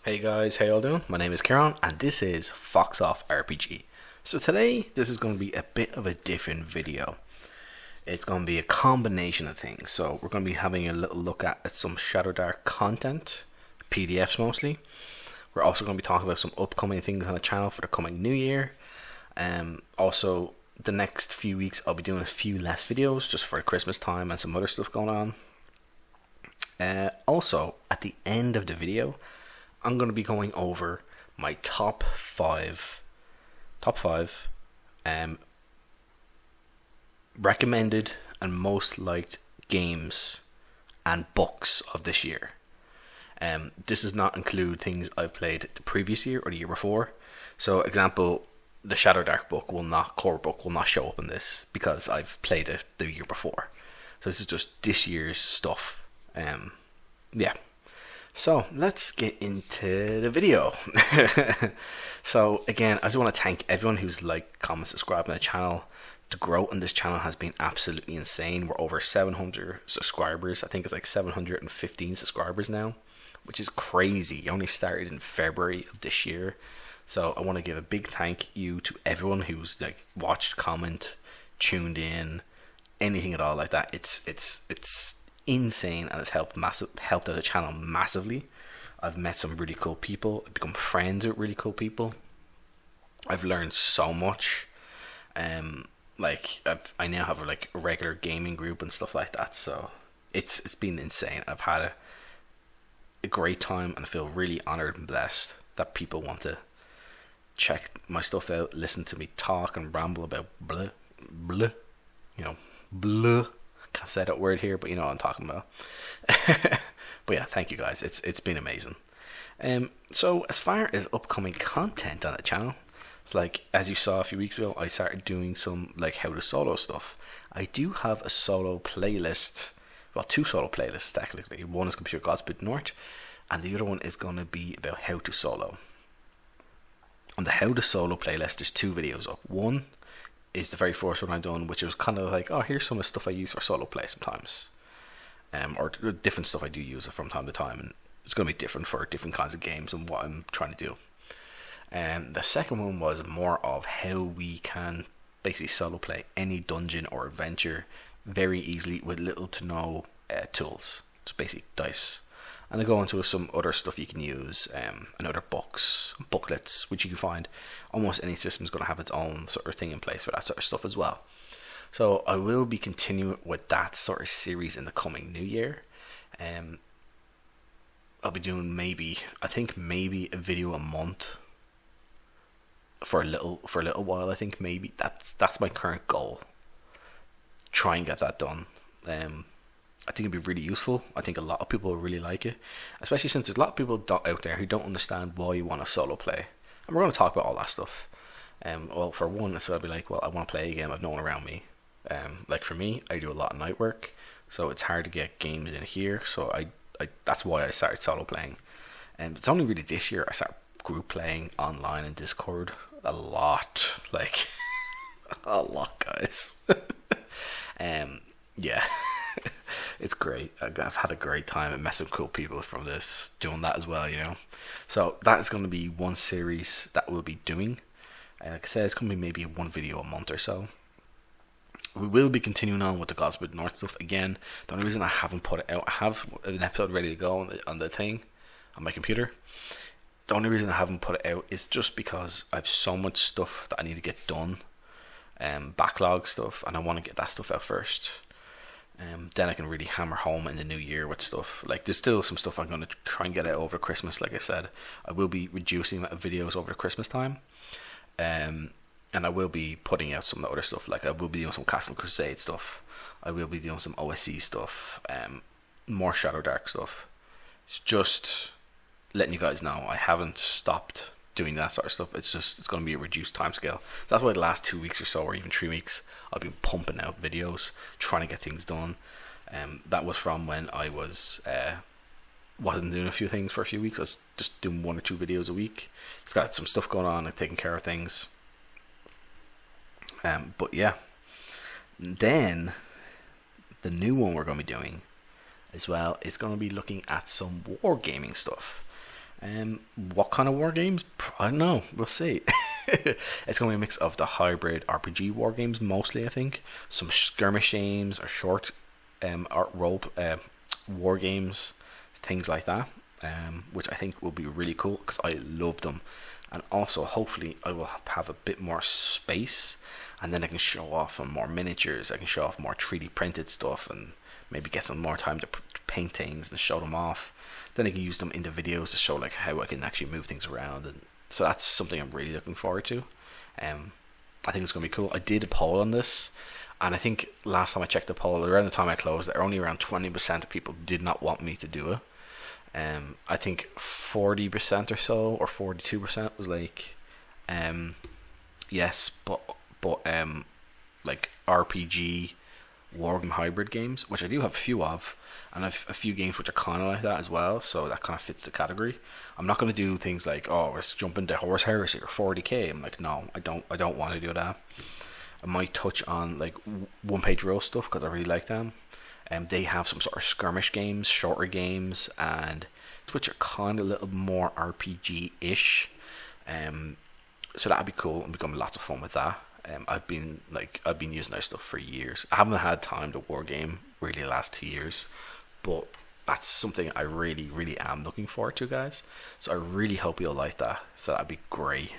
Hey guys, how y'all doing? My name is Kieran and this is Fox Off RPG. So today this is going to be a bit of a different video. It's going to be a combination of things. So we're going to be having a little look at some Shadowdark content, PDFs mostly. We're also going to be talking about some upcoming things on the channel for the coming new year. Also, the next few weeks I'll be doing a few less videos just for Christmas time and some other stuff going on. Also, at the end of the video, I'm going to be going over my top five recommended and most liked games and books of this year. This does not include things I've played the previous year or the year before. So, example, the Shadowdark core book will not show up in this because I've played it the year before. So this is just this year's stuff. Yeah. So let's get into the video. So again, I just want to thank everyone who's liked, comment, subscribed on the channel. The growth on this channel has been absolutely insane. We're over 700 subscribers. I think it's like 715 subscribers now, which is crazy. I only started in February of this year. So I want to give a big thank you to everyone who's like watched, comment, tuned in, anything at all like that. It's insane, and it's helped out the channel massively. I've met some really cool people. I've become friends with really cool people. I've learned so much. I now have a regular gaming group and stuff like that. So it's been insane. I've had a great time, and I feel really honored and blessed that people want to check my stuff out, listen to me talk and ramble about blah, blah. Can't say that word here, but you know what I'm talking about. But yeah, thank you guys. It's been amazing. So as far as upcoming content on the channel, it's like, as you saw a few weeks ago, I started doing some like how to solo stuff. I do have a solo playlist, well, two solo playlists technically. One is Computer Gods Bid North, and the other one is going to be about how to solo. On the how to solo playlist, there's two videos up. One is the very first one I've done, which was kind of like, oh, here's some of the stuff I use for solo play sometimes, or different stuff I do use from time to time, and it's going to be different for different kinds of games and what I'm trying to do. And the second one was more of how we can basically solo play any dungeon or adventure very easily with little to no tools. It's basically dice. And I go into some other stuff you can use, and other booklets, which you can find. Almost any system is going to have its own sort of thing in place for that sort of stuff as well. So I will be continuing with that sort of series in the coming new year. I'll be doing maybe a video a month for a little while. I think maybe that's my current goal. Try and get that done. I think it'd be really useful. I think a lot of people will really like it, especially since there's a lot of people out there who don't understand why you want to solo play. And we're going to talk about all that stuff. Well, for one, it's going to be like, well, I want to play a game I've known around me. Like for me, I do a lot of night work, so it's hard to get games in here. So I that's why I started solo playing. And it's only really this year I started group playing online in Discord a lot, like a lot, guys. Yeah. It's great. I've had a great time and met some cool people from this doing that as well, you know. So that is going to be one series that we'll be doing. Like I said, it's going to be maybe one video a month or so. We will be continuing on with the Gods Bid North stuff again. The only reason I haven't put it out, I have an episode ready to go on the thing on my computer. The only reason I haven't put it out is just because I have so much stuff that I need to get done, backlog stuff, and I want to get that stuff out first. Then I can really hammer home in the new year with stuff. Like, there's still some stuff I'm going to try and get out over Christmas. Like I said, I will be reducing videos over the Christmas time, and I will be putting out some of the other stuff. Like, I will be doing some Castle Crusade stuff. I will be doing some OSC stuff, more Shadowdark stuff. It's just letting you guys know I haven't stopped doing that sort of stuff. It's going to be a reduced time scale. So that's why the last 2 weeks or so, or even 3 weeks, I've been pumping out videos, trying to get things done. That was from when I wasn't doing a few things for a few weeks. I was just doing 1 or 2 videos a week. It's got some stuff going on and taking care of things. But yeah, then the new one we're going to be doing as well is going to be looking at some wargaming stuff. What kind of war games? I don't know. We'll see. It's going to be a mix of the hybrid RPG war games mostly, I think. Some skirmish games or short role war games, things like that, which I think will be really cool because I love them. And also, hopefully, I will have a bit more space, and then I can show off on more miniatures. I can show off more 3D printed stuff, and maybe get some more time to paint things and show them off. Then I can use them in the videos to show like how I can actually move things around, and so that's something I'm really looking forward to. I think it's going to be cool. I did a poll on this, and I think last time I checked the poll, around the time I closed it, only around 20% of people did not want me to do it. I think 40% or so, or 42% was like, yes, but like RPG wargame hybrid games, which I do have a few of, and I've a few games which are kind of like that as well, so that kind of fits the category. I'm not going to do things like, oh, let's jump into Horse Heresy or 40k. I'm like, no, I don't want to do that. I might touch on like one-page rule stuff because I really like them. They have some sort of skirmish games, shorter games, and which are kind of a little more RPG-ish. So that'd be cool and become lots of fun with that. I've been using that stuff for years. I haven't had time to war game really the last 2 years, but that's something I really, really am looking forward to, guys. So I really hope you'll like that. So that'd be great.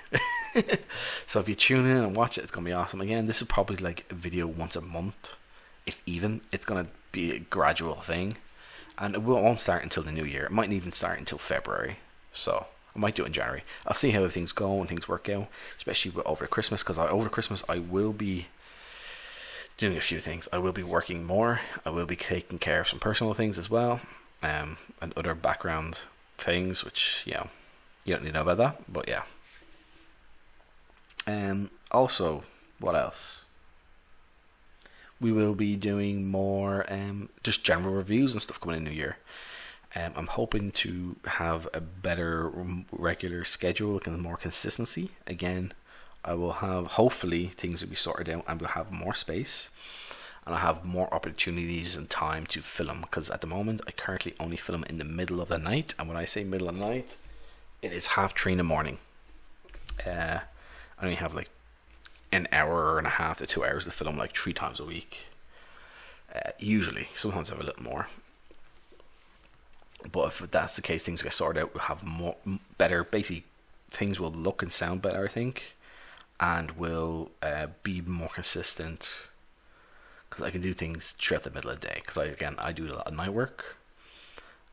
So if you tune in and watch it, it's gonna be awesome. Again, this is probably like a video once a month, if even. It's gonna be a gradual thing, and it won't start until the new year. It mightn't even start until February. So I might do it in January. I'll see how things go and things work out, especially over Christmas, because over Christmas I will be doing a few things. I will be working more. I will be taking care of some personal things as well, and other background things, which, you know, you don't need to know about that, but yeah. Also, what else? We will be doing more just general reviews and stuff coming in the new year. I'm hoping to have a better regular schedule and more consistency. Again, I will have, hopefully things will be sorted out and we'll have more space, and I'll have more opportunities and time to film, because at the moment I currently only film in the middle of the night, and when I say middle of the night, it is 3:30 in the morning. I only have like an hour and a half to 2 hours to film like 3 times a week. Usually, sometimes I have a little more. But if that's the case, things get sorted out, we'll have more better. Basically, things will look and sound better, I think, and will be more consistent, because I can do things throughout the middle of the day. Because I do a lot of night work,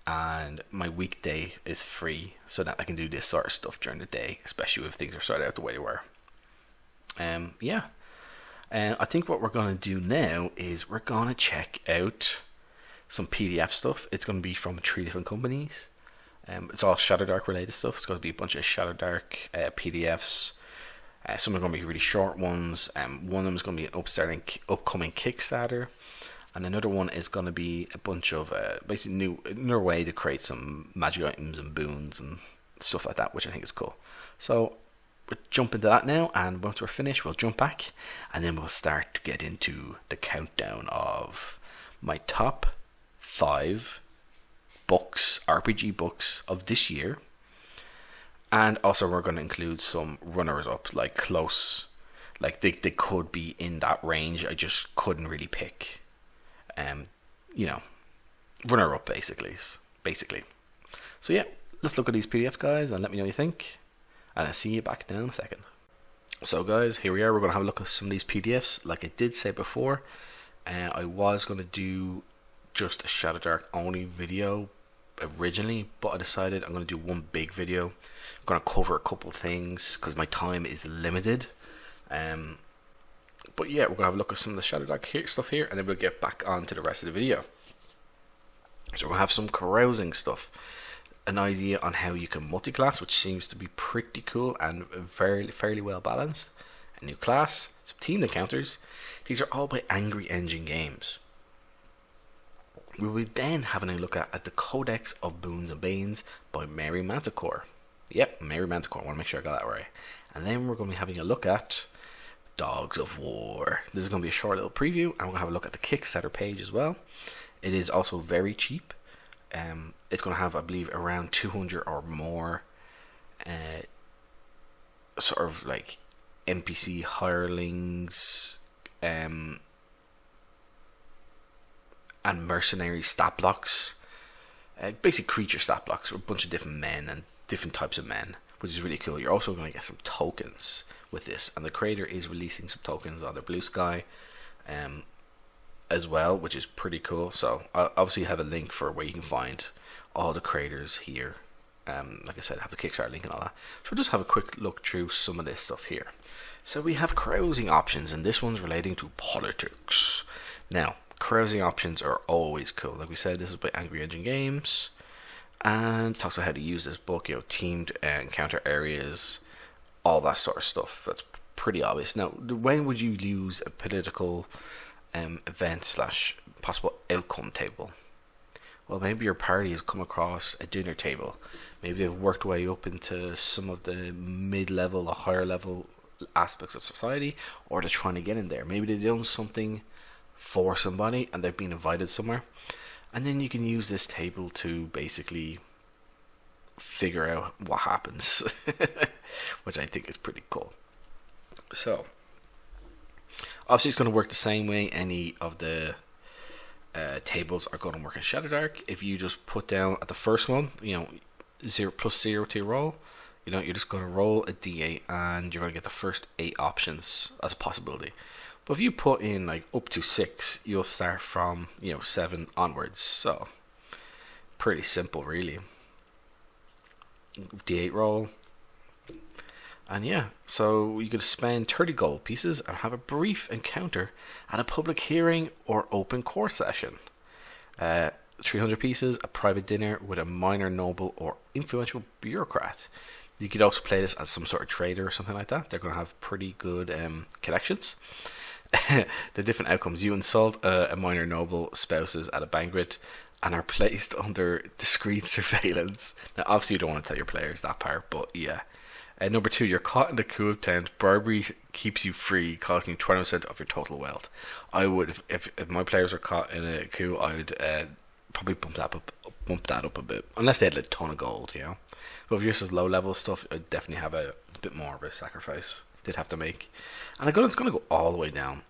and my weekday is free, so that I can do this sort of stuff during the day, especially if things are sorted out the way they were. Yeah. I think what we're going to do now is we're going to check out some PDF stuff. It's going to be from 3 different companies. It's all Shadowdark related stuff. It's going to be a bunch of Shadowdark PDFs. Some are going to be really short ones. One of them is going to be an upcoming Kickstarter, and another one is going to be a bunch of basically another way to create some magic items and boons and stuff like that, which I think is cool. So we'll jump into that now, and once we're finished, we'll jump back, and then we'll start to get into the countdown of my top 5 books, RPG books of this year. And also we're going to include some runners up, like close, like they could be in that range, I just couldn't really pick. You know, runner up basically. So yeah, let's look at these PDFs, guys, and let me know what you think, and I'll see you back now in a second. So guys, here we are. We're going to have a look at some of these PDFs. Like I did say before, I was going to do just a Shadowdark only video originally, but I decided I'm going to do one big video. I'm going to cover a couple things because my time is limited. But yeah, we're going to have a look at some of the Shadowdark stuff here, and then we'll get back on to the rest of the video. So we'll have some carousing stuff, an idea on how you can multi-class, which seems to be pretty cool and fairly well balanced. A new class, some team encounters. These are all by Angry Engine Games. We will then having a look at the Codex of Boons and Banes by Mary Manticore. Yep, Mary Manticore. I want to make sure I got that right. And then we're going to be having a look at Dogs of War. This is going to be a short little preview, and we're going to have a look at the Kickstarter page as well. It is also very cheap. It's going to have, I believe, around 200 or more sort of like NPC hirelings, and mercenary stat blocks, basic creature stat blocks, with a bunch of different men and different types of men, which is really cool. You're also going to get some tokens with this, and the creator is releasing some tokens on their Blue Sky as well, which is pretty cool. So I'll obviously have a link for where you can find all the creators here. Like I said, I have the Kickstarter link and all that. So we'll just have a quick look through some of this stuff here. So we have carousing options, and this one's relating to politics. Now, carousing options are always cool. Like we said, this is by Angry Engine Games, and talks about how to use this book, teamed encounter areas, all that sort of stuff. That's pretty obvious. Now, when would you use a political event / possible outcome table? Well, maybe your party has come across a dinner table. Maybe they've worked way up into some of the mid-level or higher level aspects of society, or they're trying to get in there. Maybe they've done something for somebody and they've been invited somewhere. And then you can use this table to basically figure out what happens, which I think is pretty cool. So, obviously it's going to work the same way any of the tables are going to work in Shadowdark. If you just put down at the first one, 0+0 to your roll, you're just going to roll a d8 and you're going to get the first 8 options as a possibility. But if you put in like up to 6, you'll start from 7 onwards. So pretty simple, really. D8 roll. And yeah, so you could spend 30 gold pieces and have a brief encounter at a public hearing or open court session. 300 pieces, a private dinner with a minor noble or influential bureaucrat. You could also play this as some sort of trader or something like that. They're going to have pretty good connections. The different outcomes: you insult a minor noble spouses at a banquet and are placed under discreet surveillance. Now, obviously, you don't want to tell your players that part, but yeah. Number 2, you're caught in the coup attempt. Bribery keeps you free, costing you 20% of your total wealth. I would, if my players were caught in a coup, I would probably bump that up a bit, unless they had a ton of gold, But if you're just low level stuff, I'd definitely have a bit more of a sacrifice they'd have to make. And it's going to go all the way down.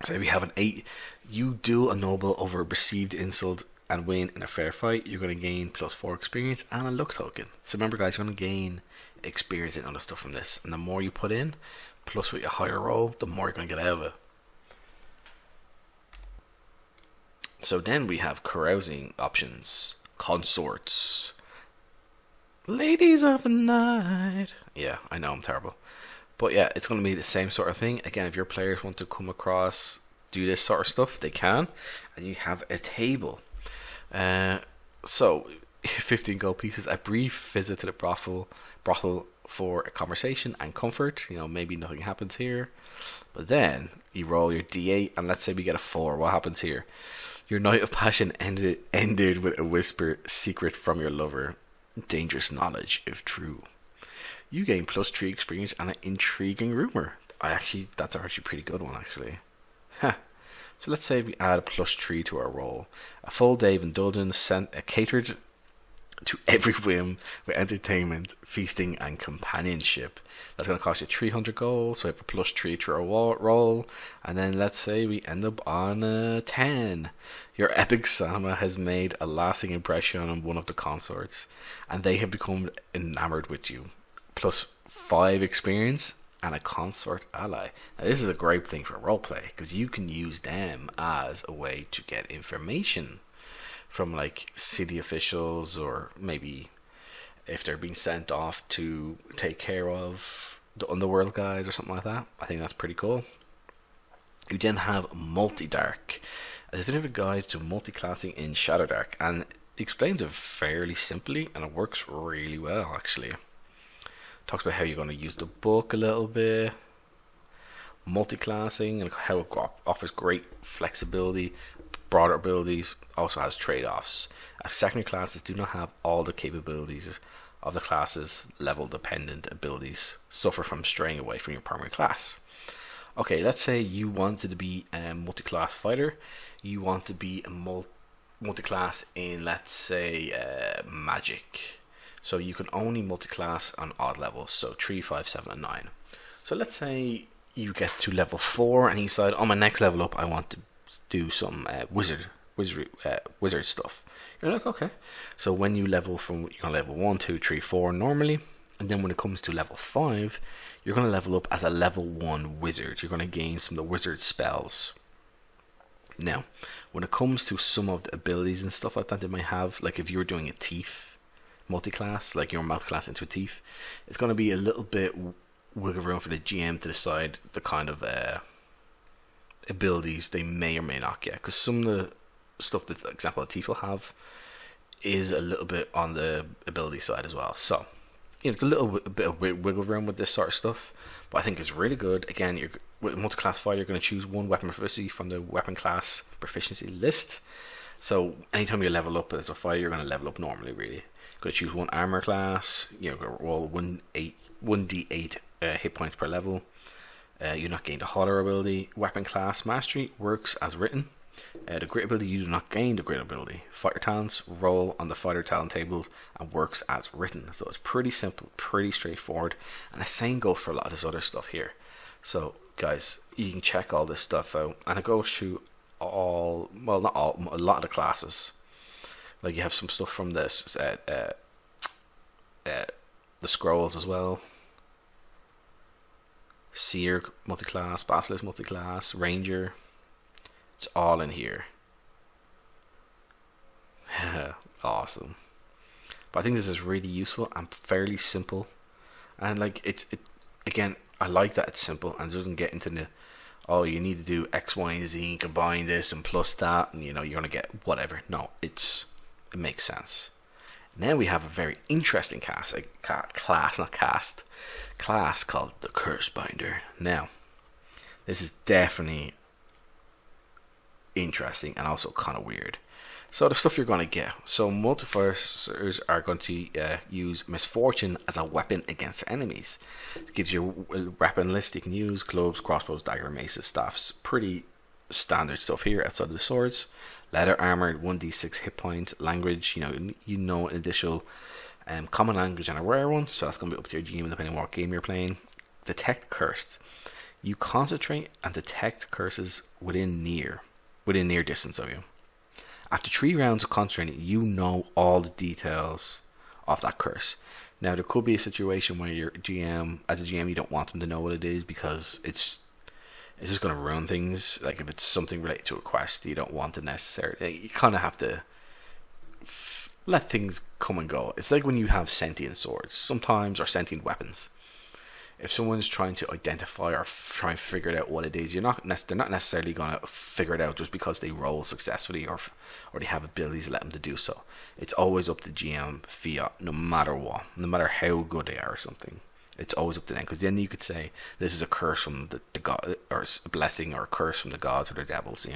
So we have an 8. You duel a noble over a perceived insult and win in a fair fight. You're going to gain +4 experience and a luck token. So remember, guys, you're going to gain experience and other stuff from this. And the more you put in, plus with your higher roll, the more you're going to get out of it. So then we have carousing options. Consorts. Ladies of the night. Yeah, I know, I'm terrible. But yeah, it's going to be the same sort of thing. Again, if your players want to come across, do this sort of stuff, they can. And you have a table. So 15 gold pieces, a brief visit to the brothel for a conversation and comfort. Maybe nothing happens here, but then you roll your d8 and let's say we get a 4. What happens here? Your night of passion ended with a whisper secret from your lover. Dangerous knowledge if true. You gain +3 experience and an intriguing rumor. That's actually a pretty good one, actually. Huh. So let's say we add a +3 to our roll. A full day of indulgence catered to every whim with entertainment, feasting, and companionship. That's going to cost you 300 gold, so we have a +3 to our roll. And then let's say we end up on a 10. Your epic Sama has made a lasting impression on one of the consorts, and they have become enamored with you. +5 experience and a consort ally. Now, this is a great thing for roleplay because you can use them as a way to get information from like city officials, or maybe if they're being sent off to take care of the underworld guys or something like that. I think that's pretty cool. You then have Multi-Dark. There's a bit of a guide to multi-classing in Shadowdark, and it explains it fairly simply, and it works really well, actually. Talks about how you're going to use the book a little bit, multi-classing, and how it offers great flexibility, broader abilities, also has trade-offs. Secondary classes do not have all the capabilities of the classes. Level-dependent abilities suffer from straying away from your primary class. Okay, let's say you wanted to be a multi-class fighter. You want to be a multi-class in, let's say, magic. So you can only multi-class on odd levels, so 3, 5, 7, and 9. So let's say you get to level 4 and you decide, on my next level up I want to do some wizard stuff. You're like, okay. So when you level from, you're going to level 1, 2, 3, 4 normally, and then when it comes to level 5, you're going to level up as a level 1 wizard. You're going to gain some of the wizard spells. Now, when it comes to some of the abilities and stuff like that they might have, like if you were doing a thief multi-class, like your multi-class into a thief, it's going to be a little bit wiggle room for the GM to decide the kind of abilities they may or may not get, because some of the stuff that, for example, a thief will have is a little bit on the ability side as well. So, you know, it's a little bit of wiggle room with this sort of stuff, but I think it's really good. Again, you're with multi-class file, you're going to choose one weapon proficiency from the weapon class proficiency list. So anytime you level up as a fire, you're going to level up normally. Really, you're going to choose one armor class. You're going to roll 1d8 hit points per level. You're not gained a holler ability. Weapon class mastery works as written. The grit ability, you do not gain the grit ability. Fighter talents roll on the fighter talent table and works as written. So it's pretty simple, pretty straightforward, and the same goes for a lot of this other stuff here. So guys, you can check all this stuff out, and it goes through all, well, not all, a lot of the classes. Like you have some stuff from this the scrolls as well. Seer multiclass, Basilisk multiclass, Ranger. It's all in here. Awesome. But I think this is really useful and fairly simple. And like it again, I like that it's simple and doesn't get into the, oh, you need to do X, Y, and Z and combine this and plus that, and you know, you're gonna get whatever. No, it makes sense. Now we have a very interesting class called the Curse Binder. Now, this is definitely interesting and also kind of weird. So the stuff you're going to get. So multipliers are going to use misfortune as a weapon against their enemies. It gives you a weapon list you can use: clubs, crossbows, dagger, maces, staffs. Pretty standard stuff here outside of the swords. Leather armor, 1d6 hit points. Language, you know an additional common language and a rare one. So that's going to be up to your GM depending on what game you're playing. Detect cursed. You concentrate and detect curses within near distance of you. After 3 rounds of concentrating, you know all the details of that curse. Now, there could be a situation where your GM, as a GM, you don't want them to know what it is because it's just going to ruin things. Like if it's something related to a quest, you don't want it necessarily. You kind of have to let things come and go. It's like when you have sentient swords, sometimes, or sentient weapons. If someone's trying to identify or try and figure out what it is, they're not necessarily going to figure it out just because they roll successfully or they have abilities that let them to do so. It's always up to GM fiat, no matter what, no matter how good they are or something. It's always up to them, because then you could say this is a curse from the god, or a blessing or a curse from the gods or the devils.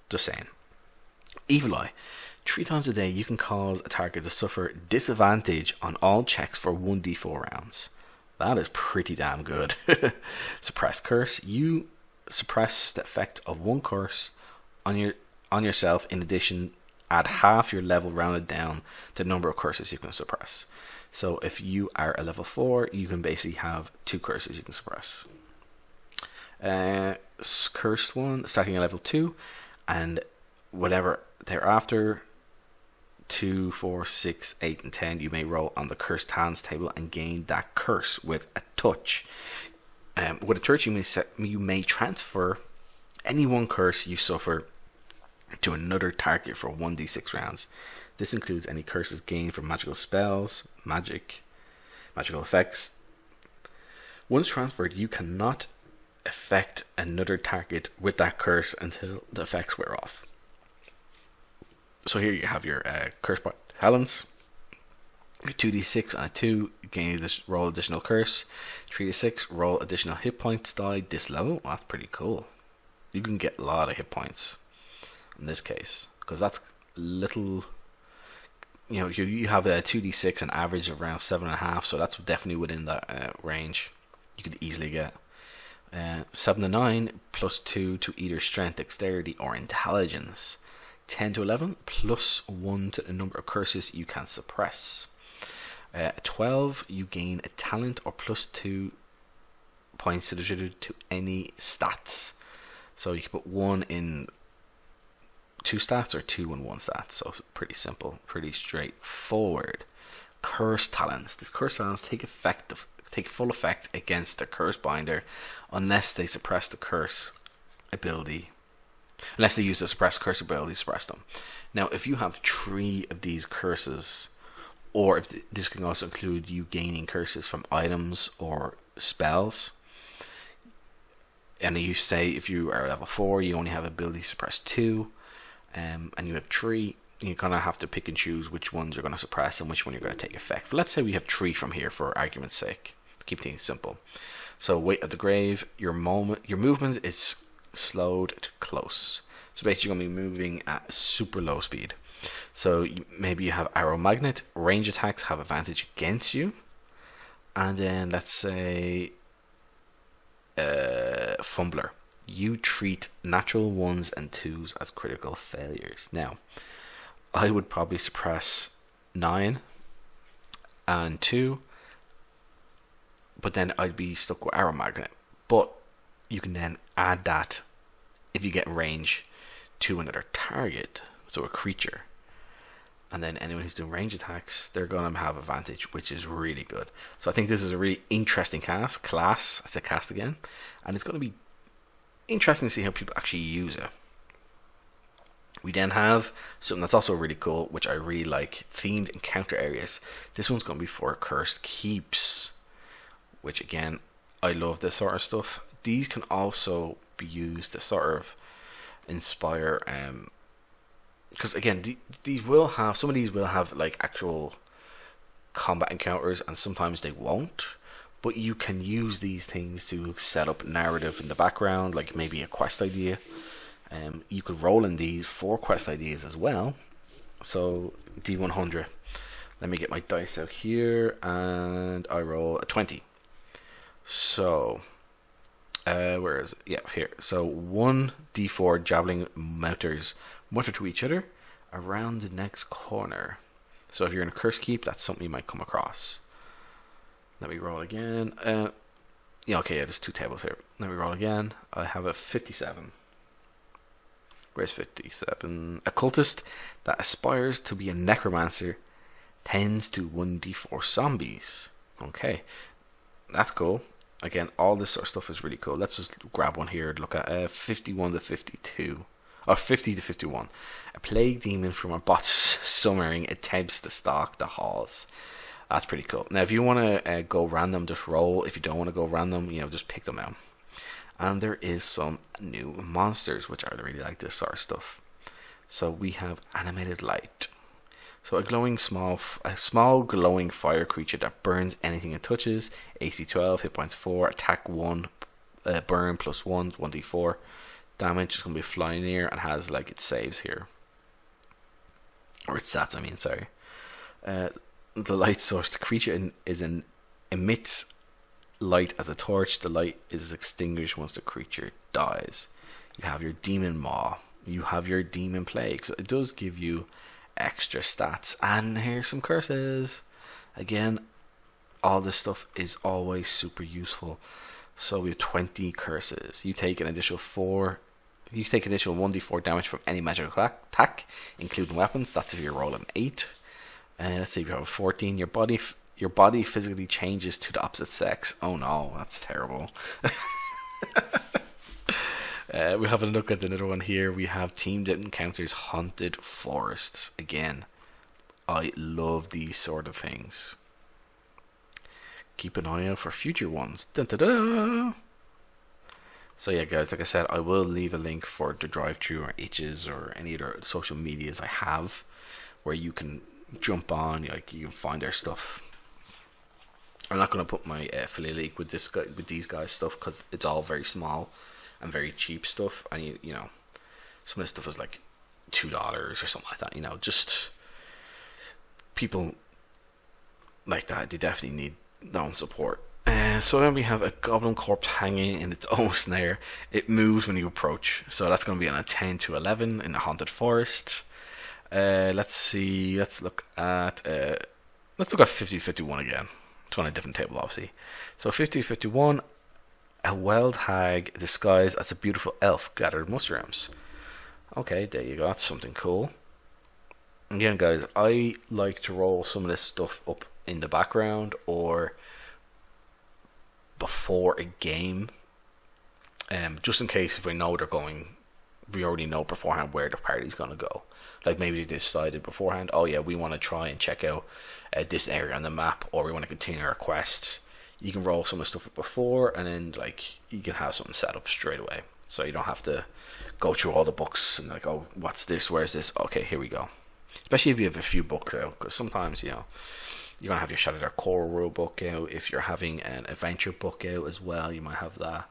Just saying. Evil Eye. 3 times a day, you can cause a target to suffer disadvantage on all checks for 1d4 rounds. That is pretty damn good. Suppress curse. You suppress the effect of one curse on yourself. In addition, add half your level rounded down to the number of curses you can suppress. So if you are a level 4, you can basically have 2 curses you can suppress. Cursed one starting at level 2, and whatever thereafter. 2, 4, 6, 8, and 10, you may roll on the cursed hands table and gain that curse with a touch. With a touch, you may transfer any one curse you suffer to another target for 1d6 rounds. This includes any curses gained from magical spells, magical effects. Once transferred, you cannot affect another target with that curse until the effects wear off. So here you have your curse talents. 2d6 on a 2, roll additional curse. 3d6, roll additional hit points die this level. Well, that's pretty cool. You can get a lot of hit points in this case, because that's little. You have a 2d6, an average of around 7.5, so that's definitely within that range. You could easily get 7 to 9 plus 2 to either strength, dexterity, or intelligence. 10 to 11 plus 1 to the number of curses you can suppress. At 12, you gain a talent or +2 points to any stats. So you can put 1 in 2 stats or 2 in 1 stat. So it's pretty simple, pretty straightforward. Curse talents. The curse talents take full effect against the curse binder unless they suppress the curse ability. Unless they use the suppress curse ability to suppress them. Now, if you have 3 of these curses, or if this can also include you gaining curses from items or spells, and you say if you are level 4, you only have ability suppress 2, and you have 3, you're going to have to pick and choose which ones you're going to suppress and which one you're going to take effect. But let's say we have 3 from here for argument's sake. Keep things simple. So, Weight of the Grave, your movement is slowed to close. So basically you're going to be moving at super low speed. So maybe you have Arrow Magnet, range attacks have advantage against you. And then let's say Fumbler. You treat natural 1s and 2s as critical failures. Now, I would probably suppress 9 and 2, but then I'd be stuck with Arrow Magnet. But you can then add that if you get range to another target, so a creature. And then anyone who's doing range attacks, they're going to have advantage, which is really good. So I think this is a really interesting class. I said cast again. And it's going to be interesting to see how people actually use it. We then have something that's also really cool, which I really like, themed encounter areas. This one's going to be for Cursed Keeps, which again, I love this sort of stuff. These can also be used to sort of inspire, because again, these will have, some of these will have like actual combat encounters, and sometimes they won't. But you can use these things to set up narrative in the background, like maybe a quest idea. You could roll in these for quest ideas as well. So D100. Let me get my dice out here, and I roll a 20. So, where is it? Yeah, here. So 1d4 javelin mounters mutter to each other around the next corner. So if you're in a curse keep, that's something you might come across. Let me roll again. There's 2 tables here. Let me roll again. I have a 57. Where's 57? A cultist that aspires to be a necromancer tends to 1d4 zombies. Okay, that's cool. Again, all this sort of stuff is really cool. Let's just grab one here and look at 51 to 52. Or 50 to 51. A plague demon from a bot's summering attempts to stalk the halls. That's pretty cool. Now, if you want to go random, just roll. If you don't want to go random, just pick them out. And there is some new monsters, which I really like this sort of stuff. So we have Animated Light. So a small glowing fire creature that burns anything it touches. AC 12, hit points 4, attack 1, burn +1, 1d4. Damage is going to be flying near and has like its saves here. Or its stats, I mean, sorry. The light source. The creature emits light as a torch. The light is extinguished once the creature dies. You have your Demon Maw. You have your Demon Plague. So it does give you extra stats. And here's some curses. Again, all this stuff is always super useful. So we have 20 curses. You take an additional 1d4 damage from any magical attack, including weapons. That's if you're rolling 8. Let's say if you have a 14. Your body physically changes to the opposite sex. Oh no, that's terrible. We have a look at another one here. We have Teamed Encounters Haunted Forests. Again, I love these sort of things. Keep an eye out for future ones. Dun, dun, dun. So yeah, guys, like I said, I will leave a link for the drive-thru or itches or any other social medias I have where you can jump on, like you can find their stuff. I'm not going to put my affiliate link with these guys' stuff because it's all very small and very cheap stuff, and you know, some of this stuff is like $2 or something like that. Just people like that, they definitely need their own support. So then we have a goblin corpse hanging in its own snare. It moves when you approach, so that's going to be on a 10 to 11 in the haunted forest. Let's see. Let's look at let's look at 50-51 again. It's on a different table, obviously. So 50-51, a wild hag disguised as a beautiful elf gathered mushrooms. Okay, there you go. That's something cool. Again, guys, I like to roll some of this stuff up in the background or before a game, just in case if we know they're going, we already know beforehand where the party's going to go. Like maybe they decided beforehand, oh yeah, we want to try and check out this area on the map, or we want to continue our quest. You can roll some of the stuff up before, and then like you can have something set up straight away, so you don't have to go through all the books and like, oh, what's this? Where's this? Okay, here we go. Especially if you have a few books out, because sometimes, you know, you're gonna have your Shadowdark core rule book out. If you're having an adventure book out as well, you might have that.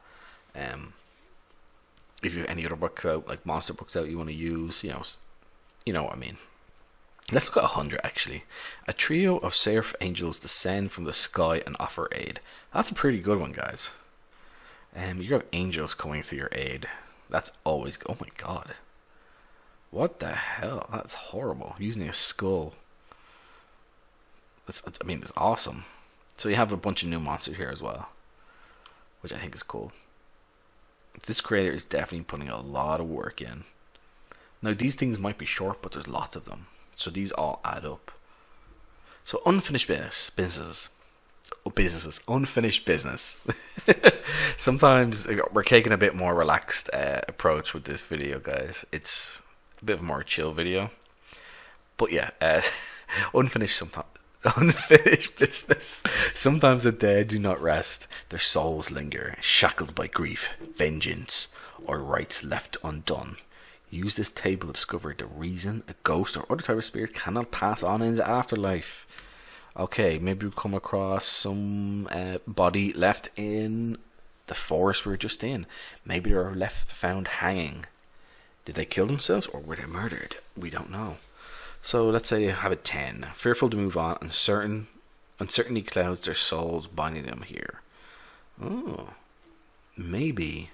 If you have any other books out, like monster books out, you want to use, you know what I mean. Let's look at 100 actually. A trio of seraph angels descend from the sky and offer aid. That's a pretty good one, guys. You have angels coming to your aid. That's always. Oh my god. What the hell? That's horrible. Using a skull. It's awesome. So you have a bunch of new monsters here as well, which I think is cool. This creator is definitely putting a lot of work in. Now these things might be short, but there's lots of them, so these all add up. So unfinished businesses, unfinished business. Sometimes we're taking a bit more relaxed approach with this video, guys. It's a bit of a more chill video, but yeah, unfinished business. Sometimes the dead do not rest; their souls linger, shackled by grief, vengeance, or rights left undone. Use this table to discover the reason a ghost or other type of spirit cannot pass on in the afterlife. Okay, maybe we come across some body left in the forest we're just in. Maybe they were found hanging. Did they kill themselves or were they murdered? We don't know. So let's say you have a 10. Fearful to move on, uncertainty clouds their souls, binding them here. Oh, maybe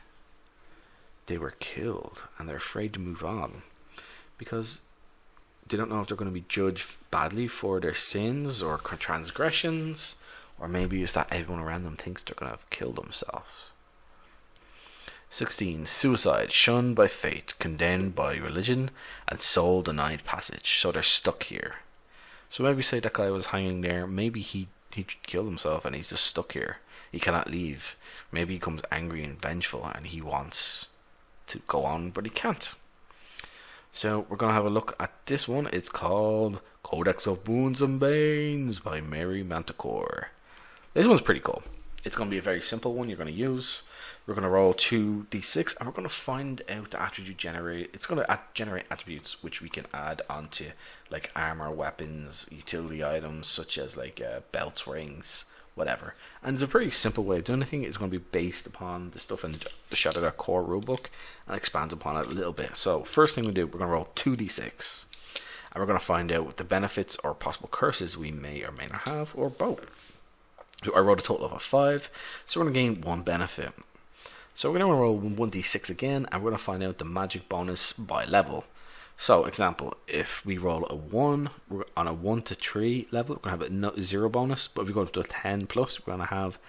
they were killed and they're afraid to move on because they don't know if they're going to be judged badly for their sins or transgressions, or maybe it's that everyone around them thinks they're going to have killed themselves. 16. Suicide, shunned by fate, condemned by religion, and soul denied passage. So they're stuck here. So maybe say that guy was hanging there. Maybe he killed himself and he's just stuck here. He cannot leave. Maybe he becomes angry and vengeful and he wants to go on, but he can't. So we're going to have a look at this one. It's called Codex of Boons and Banes by Mary Manticore. This one's pretty cool. It's going to be a very simple one you're going to use. We're going to roll 2d6 and we're going to find out the attribute generate. It's going to generate attributes which we can add onto like armor, weapons, utility items such as like belts, rings, whatever. And it's a pretty simple way of doing anything. It's going to be based upon the stuff in the Shadowdark core rulebook and expands upon it a little bit. So first thing we do, we're going to roll 2d6 and we're going to find out the benefits or possible curses we may or may not have, or both. I rolled a total of a 5, so we're going to gain 1 benefit. So we're going to roll 1d6 again, and we're going to find out the magic bonus by level. So, example, if we roll a 1, we're on a 1 to 3 level, we're going to have a 0 bonus, but if we go up to a 10 plus, we're going to have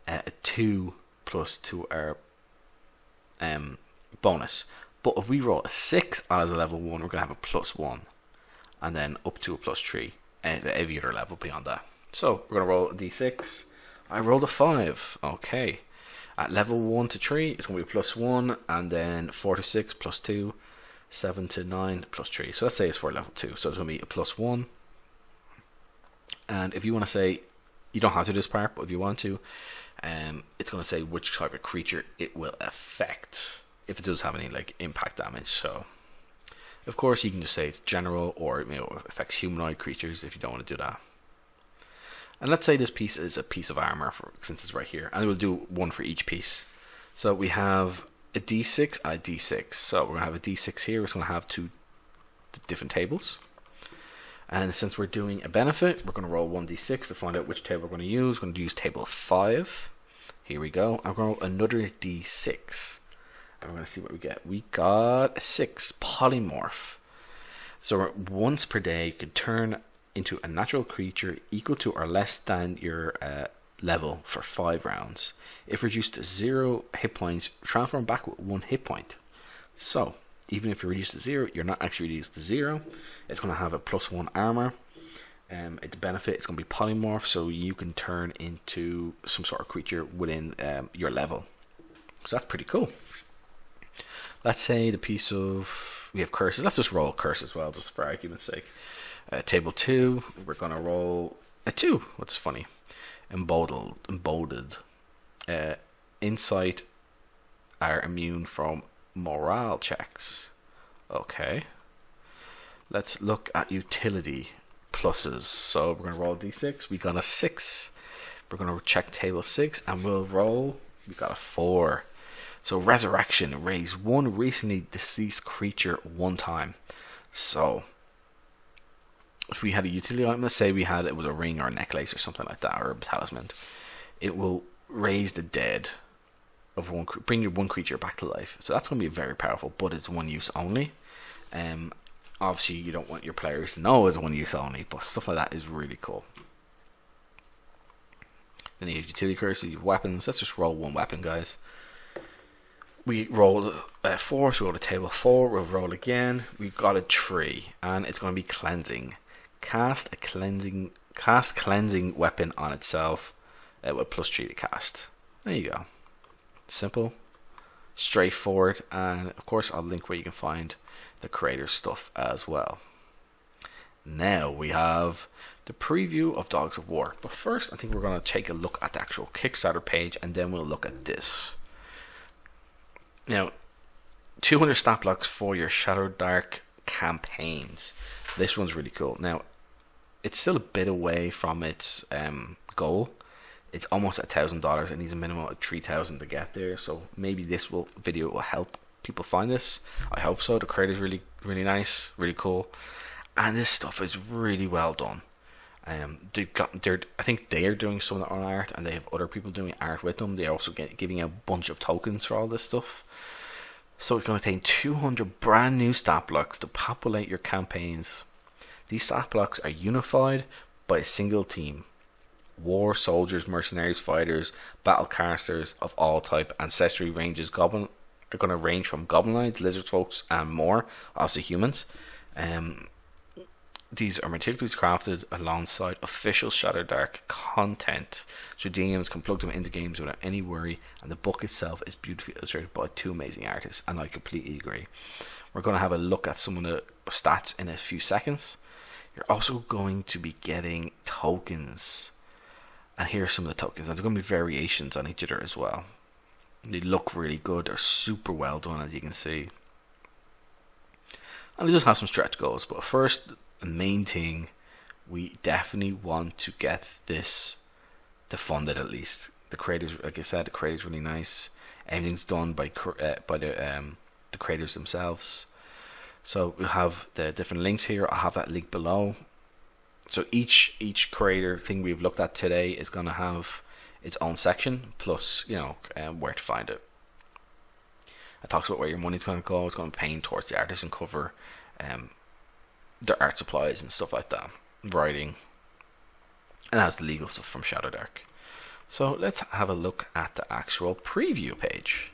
a 2 plus to our bonus. But if we roll a 6 as a level 1, we're going to have a plus 1, and then up to a plus 3, and every other level beyond that. So, we're going to roll a d6. I rolled a 5. Okay. At level 1 to 3, it's going to be plus 1, and then 4 to 6, plus 2, 7 to 9, plus 3. So, let's say it's for level 2. So, it's going to be a plus 1. And if you want to say, you don't have to do this part, but if you want to, it's going to say which type of creature it will affect, if it does have any like impact damage. So, of course, you can just say it's general, or it affects humanoid creatures if you don't want to do that. And let's say this piece is a piece of armor, since it's right here. And we'll do 1 for each piece. So we have a d6 and a d6. So we're going to have a d6 here. We're going to have 2 different tables. And since we're doing a benefit, we're going to roll 1d6 to find out which table we're going to use. We're going to use table 5. Here we go. I'm going to roll another d6. And we're going to see what we get. We got a 6, polymorph. So once per day, you can turn into a natural creature equal to or less than your level for 5 rounds. If reduced to 0 hit points, transform back with 1 hit point. So, even if you're reduced to 0, you're not actually reduced to 0. It's going to have a +1 armor. Its benefit is going to be polymorph, so you can turn into some sort of creature within your level. So that's pretty cool. Let's say the piece of... we have curses. Let's just roll a curse as well, just for argument's sake. Table 2, we're going to roll a 2. What's funny? Embodied. Insight are immune from morale checks. Okay. Let's look at utility pluses. So we're going to roll a d6. We got a 6. We're going to check table 6 and we'll roll. We got a 4. So resurrection, raise one recently deceased creature 1 time. So if we had a utility item, let's say it was a ring or a necklace or something like that, or a talisman, it will raise the dead of bring your one creature back to life. So that's going to be very powerful, but it's 1 use only. Obviously you don't want your players to know it's 1 use only, but stuff like that is really cool. Then you have utility curses, you have weapons. Let's just roll 1 weapon, guys. We rolled 4, so we go to table 4. We'll roll again. We've got a 3, and it's going to be cleansing. Cast cleansing weapon on itself with +3 to cast. There you go. Simple, straightforward, and of course I'll link where you can find the creator stuff as well. Now we have the preview of Dogs of War, but first I think we're going to take a look at the actual Kickstarter page, and then we'll look at this. Now, 200 stat blocks for your Shadowdark campaigns. This one's really cool. Now, it's still a bit away from its goal. It's almost at $1,000. It needs a minimum of 3,000 to get there. So maybe this video will help people find this. I hope so. The creator's really, really nice, really cool, and this stuff is really well done. I think they are doing some of their own art, and they have other people doing art with them. They're also giving a bunch of tokens for all this stuff. So it's going to contain 200 brand new stat blocks to populate your campaigns. These stat blocks are unified by a single team. War, soldiers, mercenaries, fighters, battlecasters of all type. Ancestry ranges are going to range from goblinoids, lizard folks, and more. Obviously humans. These are meticulously crafted alongside official Shadowdark content, so DMs can plug them into games without any worry, and the book itself is beautifully illustrated by 2 amazing artists, and I completely agree. We're going to have a look at some of the stats in a few seconds. You're also going to be getting tokens, and here are some of the tokens, and there's going to be variations on each other as well. They look really good, they're super well done, as you can see. And we just have some stretch goals, but first, the main thing, we definitely want to get this funded at least. The creators, like I said, the creators really nice. Everything's done by the creators themselves. So we'll have the different links here. I'll have that link below. So each creator thing we've looked at today is going to have its own section, plus where to find it. It talks about where your money's going to go. It's going to pay towards the artist and cover their art supplies and stuff like that, writing, and it has the legal stuff from Shadowdark. So let's have a look at the actual preview page.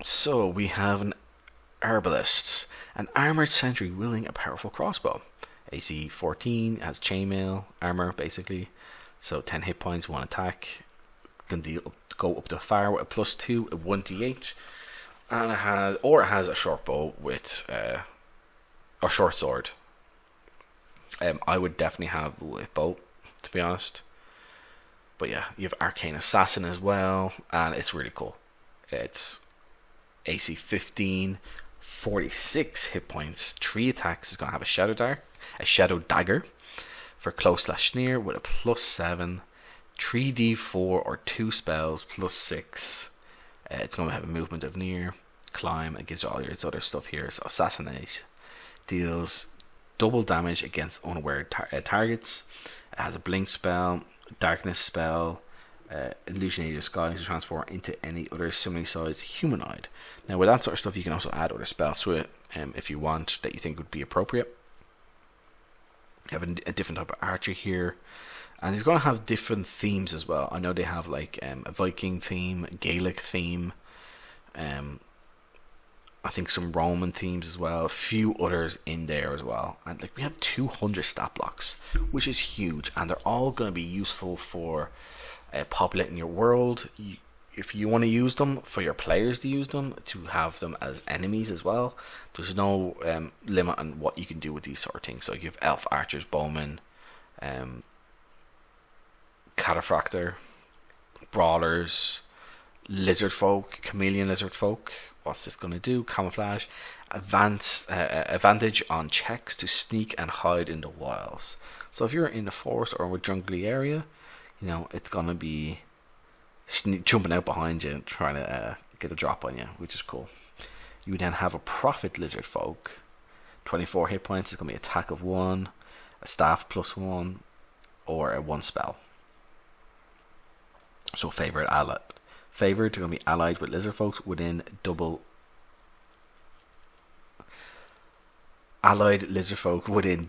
So we have an herbalist, an armored sentry wielding a powerful crossbow. AC 14, has chainmail armor basically, so 10 hit points, 1 attack. Can go up to fire with a +2, a 1d8, and it has a short bow with a short sword. I would definitely have a bow, to be honest. But yeah, you have Arcane Assassin as well, and it's really cool. It's AC 15, 46 hit points, 3 attacks. It's going to have a Shadow Dagger for close/near with a +7, 3d4 or 2 spells +6. It's going to have a movement of near, climb. It gives all its other stuff here. So assassinate. Deals double damage against unaware targets. It has a blink spell, darkness spell, illusionary disguise to transform into any other similarly sized humanoid. Now with that sort of stuff you can also add other spells to it if you want, that you think would be appropriate. You have a different type of archer here, and it's going to have different themes as well. I know they have like a Viking theme, a Gaelic theme, I think some Roman themes as well, a few others in there as well. And like we have 200 stat blocks, which is huge, and they're all going to be useful for populating your world. If you want to use them, for your players to use them, to have them as enemies as well. There's no limit on what you can do with these sort of things. So you have elf archers, bowmen, cataphractor, brawlers, lizard folk, chameleon lizard folk. What's this going to do? Camouflage, advantage on checks to sneak and hide in the wilds. So if you're in the forest or a jungly area, you know it's going to be jumping out behind you, trying to get a drop on you, which is cool. You then have a prophet lizard folk, 24 hit points. It's going to be attack of 1, a staff +1, or a 1 spell. So favored ally. Favored to going to be allied with lizard folks within double. Allied lizard folk within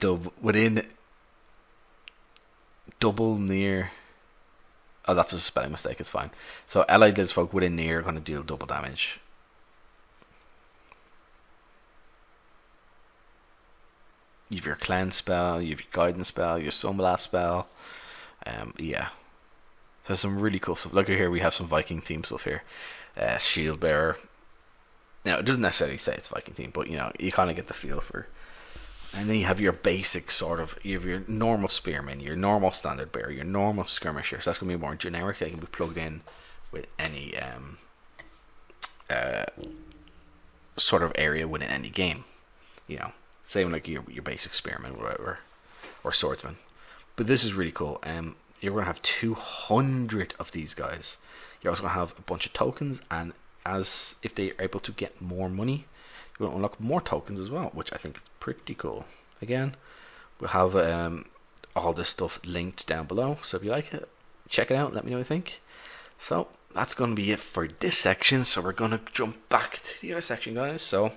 double near. Oh, that's a spelling mistake. It's fine. So allied lizard folk within near are going to deal double damage. You have your cleanse spell, you have your guidance spell, your sunblast spell. Yeah. There's some really cool stuff. Look at here, we have some Viking theme stuff here. Shield bearer. Now, it doesn't necessarily say it's Viking theme, but you know, you kind of get the feel for. And then you have your basic sort of. You have your normal spearman, your normal standard bearer, your normal skirmisher. So that's going to be more generic. They can be plugged in with any sort of area within any game. You know, same like your basic spearman, whatever, or swordsman. But this is really cool. You're going to have 200 of these guys. You're also going to have a bunch of tokens, and as if they are able to get more money, you're going to unlock more tokens as well, which I think is pretty cool. Again, we'll have all this stuff linked down below, so if you like it, check it out, let me know what you think. So that's going to be it for this section, so we're going to jump back to the other section, guys. So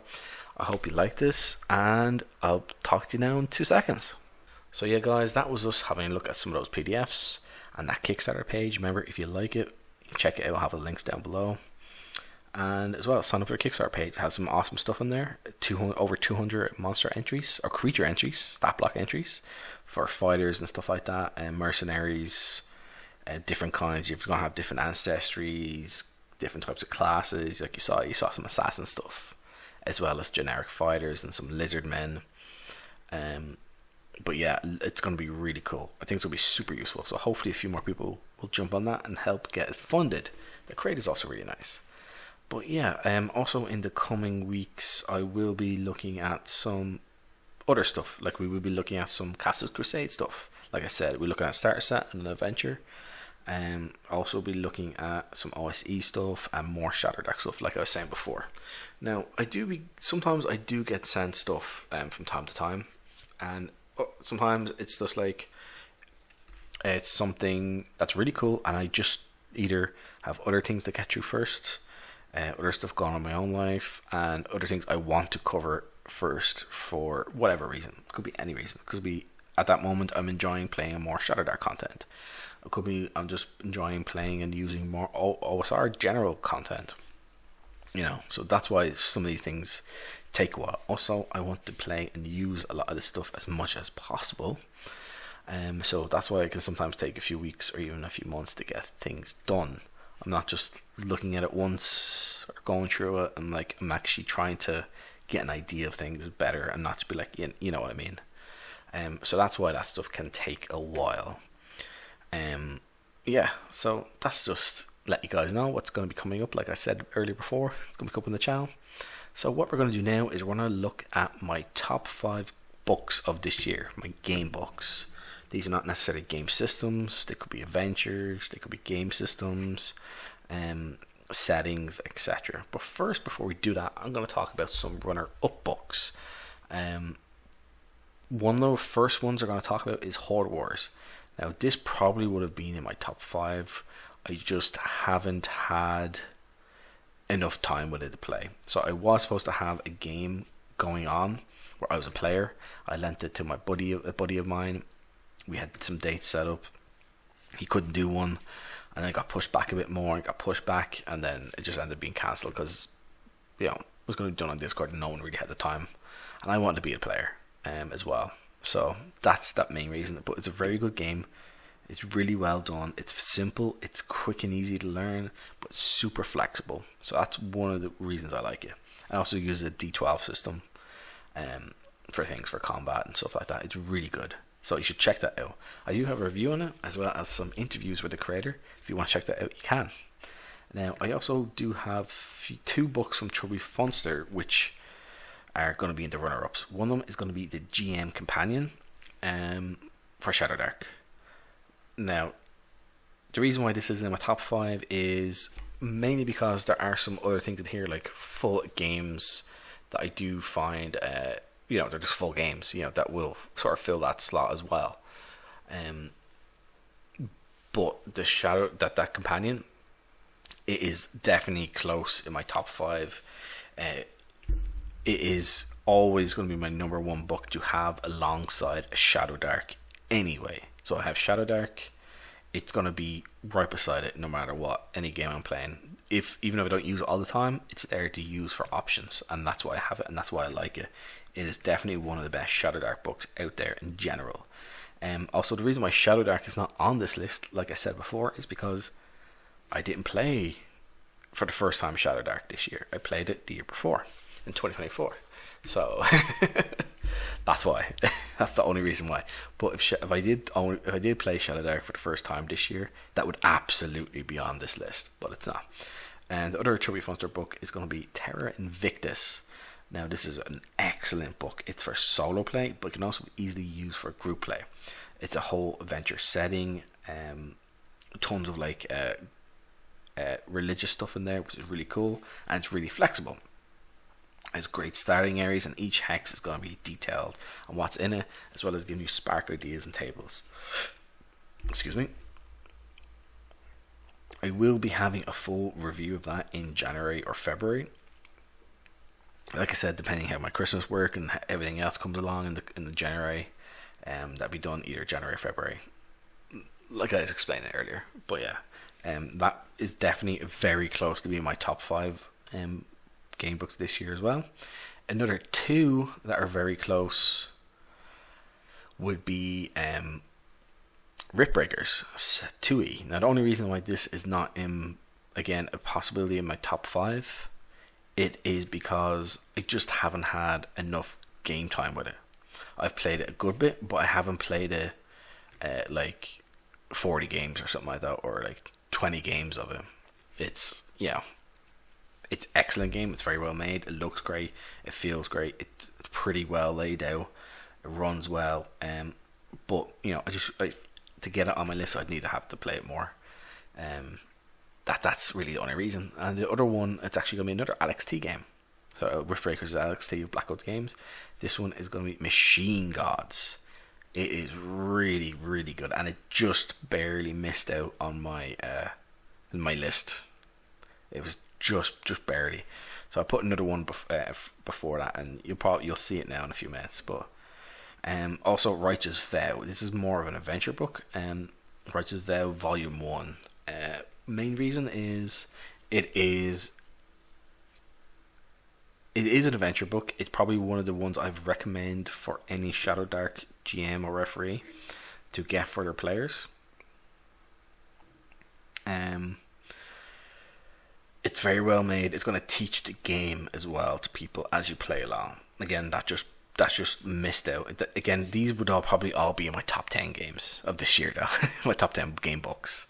I hope you like this, and I'll talk to you now in 2 seconds. So yeah, guys, that was us having a look at some of those PDFs and that Kickstarter page. Remember, if you like it, you can check it out. I'll have the links down below. And as well, sign up for the Kickstarter page. It has some awesome stuff in there. Over 200 monster entries, or creature entries, stat block entries, for fighters and stuff like that, and mercenaries, different kinds. You're going to have different ancestries, different types of classes. Like you saw some assassin stuff, as well as generic fighters and some lizard men. But yeah, it's going to be really cool. I think it's going to be super useful. So hopefully a few more people will jump on that and help get it funded. The crate is also really nice. But yeah, also in the coming weeks, I will be looking at some other stuff. Like we will be looking at some Castle Crusade stuff. Like I said, we're looking at starter set and an adventure. Also be looking at some OSE stuff and more Shadowdark stuff, like I was saying before. Now, sometimes I do get sent stuff from time to time, and sometimes it's just like it's something that's really cool, and I just either have other things to get through first, other stuff going on in my own life, and other things I want to cover first for whatever reason. Could be any reason. Could be at that moment I'm enjoying playing more Shadowdark content. It could be I'm just enjoying playing and using more OSR general content. You know, so that's why some of these things take a while. Also, I want to play and use a lot of this stuff as much as possible. So that's why it can sometimes take a few weeks or even a few months to get things done. I'm not just looking at it once or going through it. I'm actually trying to get an idea of things better and not just be like, you know what I mean. So that's why that stuff can take a while. Yeah, so that's just let you guys know what's going to be coming up. Like I said earlier before, it's going to be up on the channel. So what we're going to do now is we're going to look at my top 5 books of this year, my game books. These are not necessarily game systems. They could be adventures, they could be game systems, settings, etc. But first, before we do that, I'm going to talk about some runner-up books. One of the first ones I'm going to talk about is Horde Wars. Now, this probably would have been in my top 5. I just haven't had enough time with it to play. So I was supposed to have a game going on where I was a player. I lent it to a buddy of mine. We had some dates set up. He couldn't do one, and then it got pushed back a bit more. It got pushed back, and then it just ended up being cancelled because, you know, it was going to be done on Discord, and no one really had the time. And I wanted to be a player as well. So that's that main reason. But it's a very good game. It's really well done. It's simple. It's quick and easy to learn, but super flexible. So that's one of the reasons I like it. I also use a D12 system for things, for combat and stuff like that. It's really good. So you should check that out. I do have a review on it, as well as some interviews with the creator. If you want to check that out, you can. Now, I also do have 2 books from Chubby Funster, which are going to be in the runner-ups. One of them is going to be the GM Companion for Shadowdark. Now, the reason why this is in my top 5 is mainly because there are some other things in here, like full games that I do find, you know, they're just full games, you know, that will sort of fill that slot as well. But the that companion, it is definitely close in my top 5. It is always going to be my number 1 book to have alongside a Shadowdark anyway. So I have Shadowdark. It's going to be right beside it no matter what, any game I'm playing. Even if I don't use it all the time, it's there to use for options, and that's why I have it, and that's why I like it. It is definitely one of the best Shadowdark books out there in general. Also, the reason why Shadowdark is not on this list, like I said before, is because I didn't play for the first time Shadowdark this year. I played it the year before, in 2024. So that's why. That's the only reason why. But if I did play Shadowdark for the first time this year, that would absolutely be on this list. But it's not. And the other Chubby Funster book is going to be Terra Invictus. Now, this is an excellent book. It's for solo play, but can also be easily used for group play. It's a whole adventure setting. Tons of like religious stuff in there, which is really cool, and it's really flexible. It's great starting areas, and each hex is going to be detailed on what's in it, as well as giving you spark ideas and tables. Excuse me. I will be having a full review of that in January or February. Like I said, depending how my Christmas work and everything else comes along in the January, that'll be done either January or February, like I was explaining earlier. But yeah, that is definitely very close to being my top 5 game books this year as well. Another 2 that are very close would be Riftbreakers 2E. Now, the only reason why this is not again a possibility in my top 5, it is because I just haven't had enough game time with it. I've played it a good bit, but I haven't played it like 40 games or something like that, or like 20 games of it. It's excellent game. It's very well made. It looks great. It feels great. It's pretty well laid out. It runs well. But you know, to get it on my list, I'd need to have to play it more. That's really the only reason. And the other one, it's actually going to be another ACKS game. So Riftbreakers is ACKS of Black Oak Games. This one is going to be Machine Gods. It is really, really good, and it just barely missed out on my in my list. It was just barely. So I put another one before that, and you'll see it now in a few minutes. But also Righteous Vow. This is more of an adventure book. Righteous Vow Volume 1. Main reason is it is an adventure book. It's probably one of the ones I've recommend for any Shadowdark GM or referee to get for their players. It's very well made. It's going to teach the game as well to people as you play along. Again, that's just missed out. Again, these would probably all be in my top 10 games of this year, though. My top 10 game books.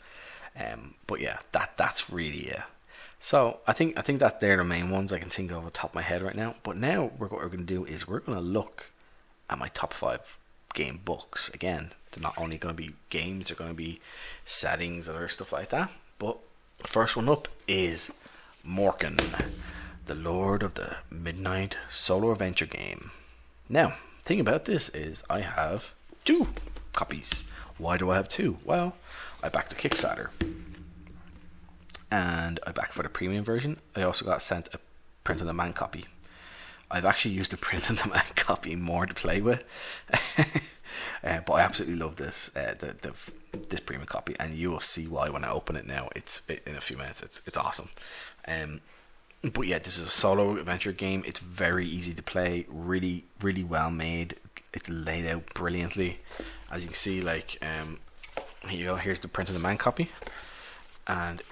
But yeah, that's really it. So I think that they're the main ones I can think of off the top of my head right now. But now what we're going to do is we're going to look at my top 5 game books. Again, they're not only going to be games, they're going to be settings and other stuff like that. But the first one up is Morkan, the Lord of the Midnight solo adventure game. Now, the thing about this is I have 2 copies. Why do I have 2? Well, I backed a Kickstarter, and I backed for the premium version. I also got sent a print on demand copy. I've actually used the print on demand copy more to play with. But I absolutely love this this premium copy, and you will see why when I open it now. In a few minutes. It's awesome. But yeah, this is a solo adventure game. It's very easy to play, really, really well made. It's laid out brilliantly. As you can see, like, here you go. Here's the print on demand copy, and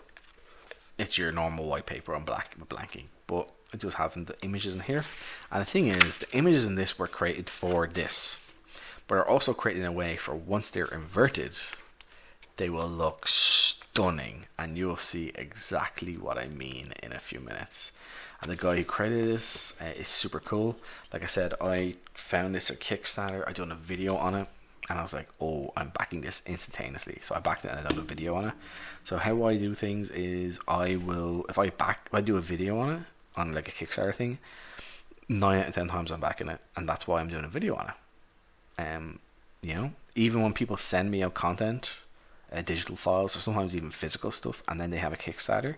it's your normal white paper on black with blanking. But it does have the images in here. And the thing is, the images in this were created for this, but are also created in a way for once they're inverted, they will look stunning, and you will see exactly what I mean in a few minutes. And the guy who created this is super cool. Like I said, I found this at Kickstarter. I done a video on it, and I was like, oh, I'm backing this instantaneously. So I backed it and I done a video on it. So how I do things is I will, if I do a video on it, on like a Kickstarter thing, 9 out of 10 times I'm backing it, and that's why I'm doing a video on it. You know, even when people send me out content, digital files, or sometimes even physical stuff, and then they have a Kickstarter,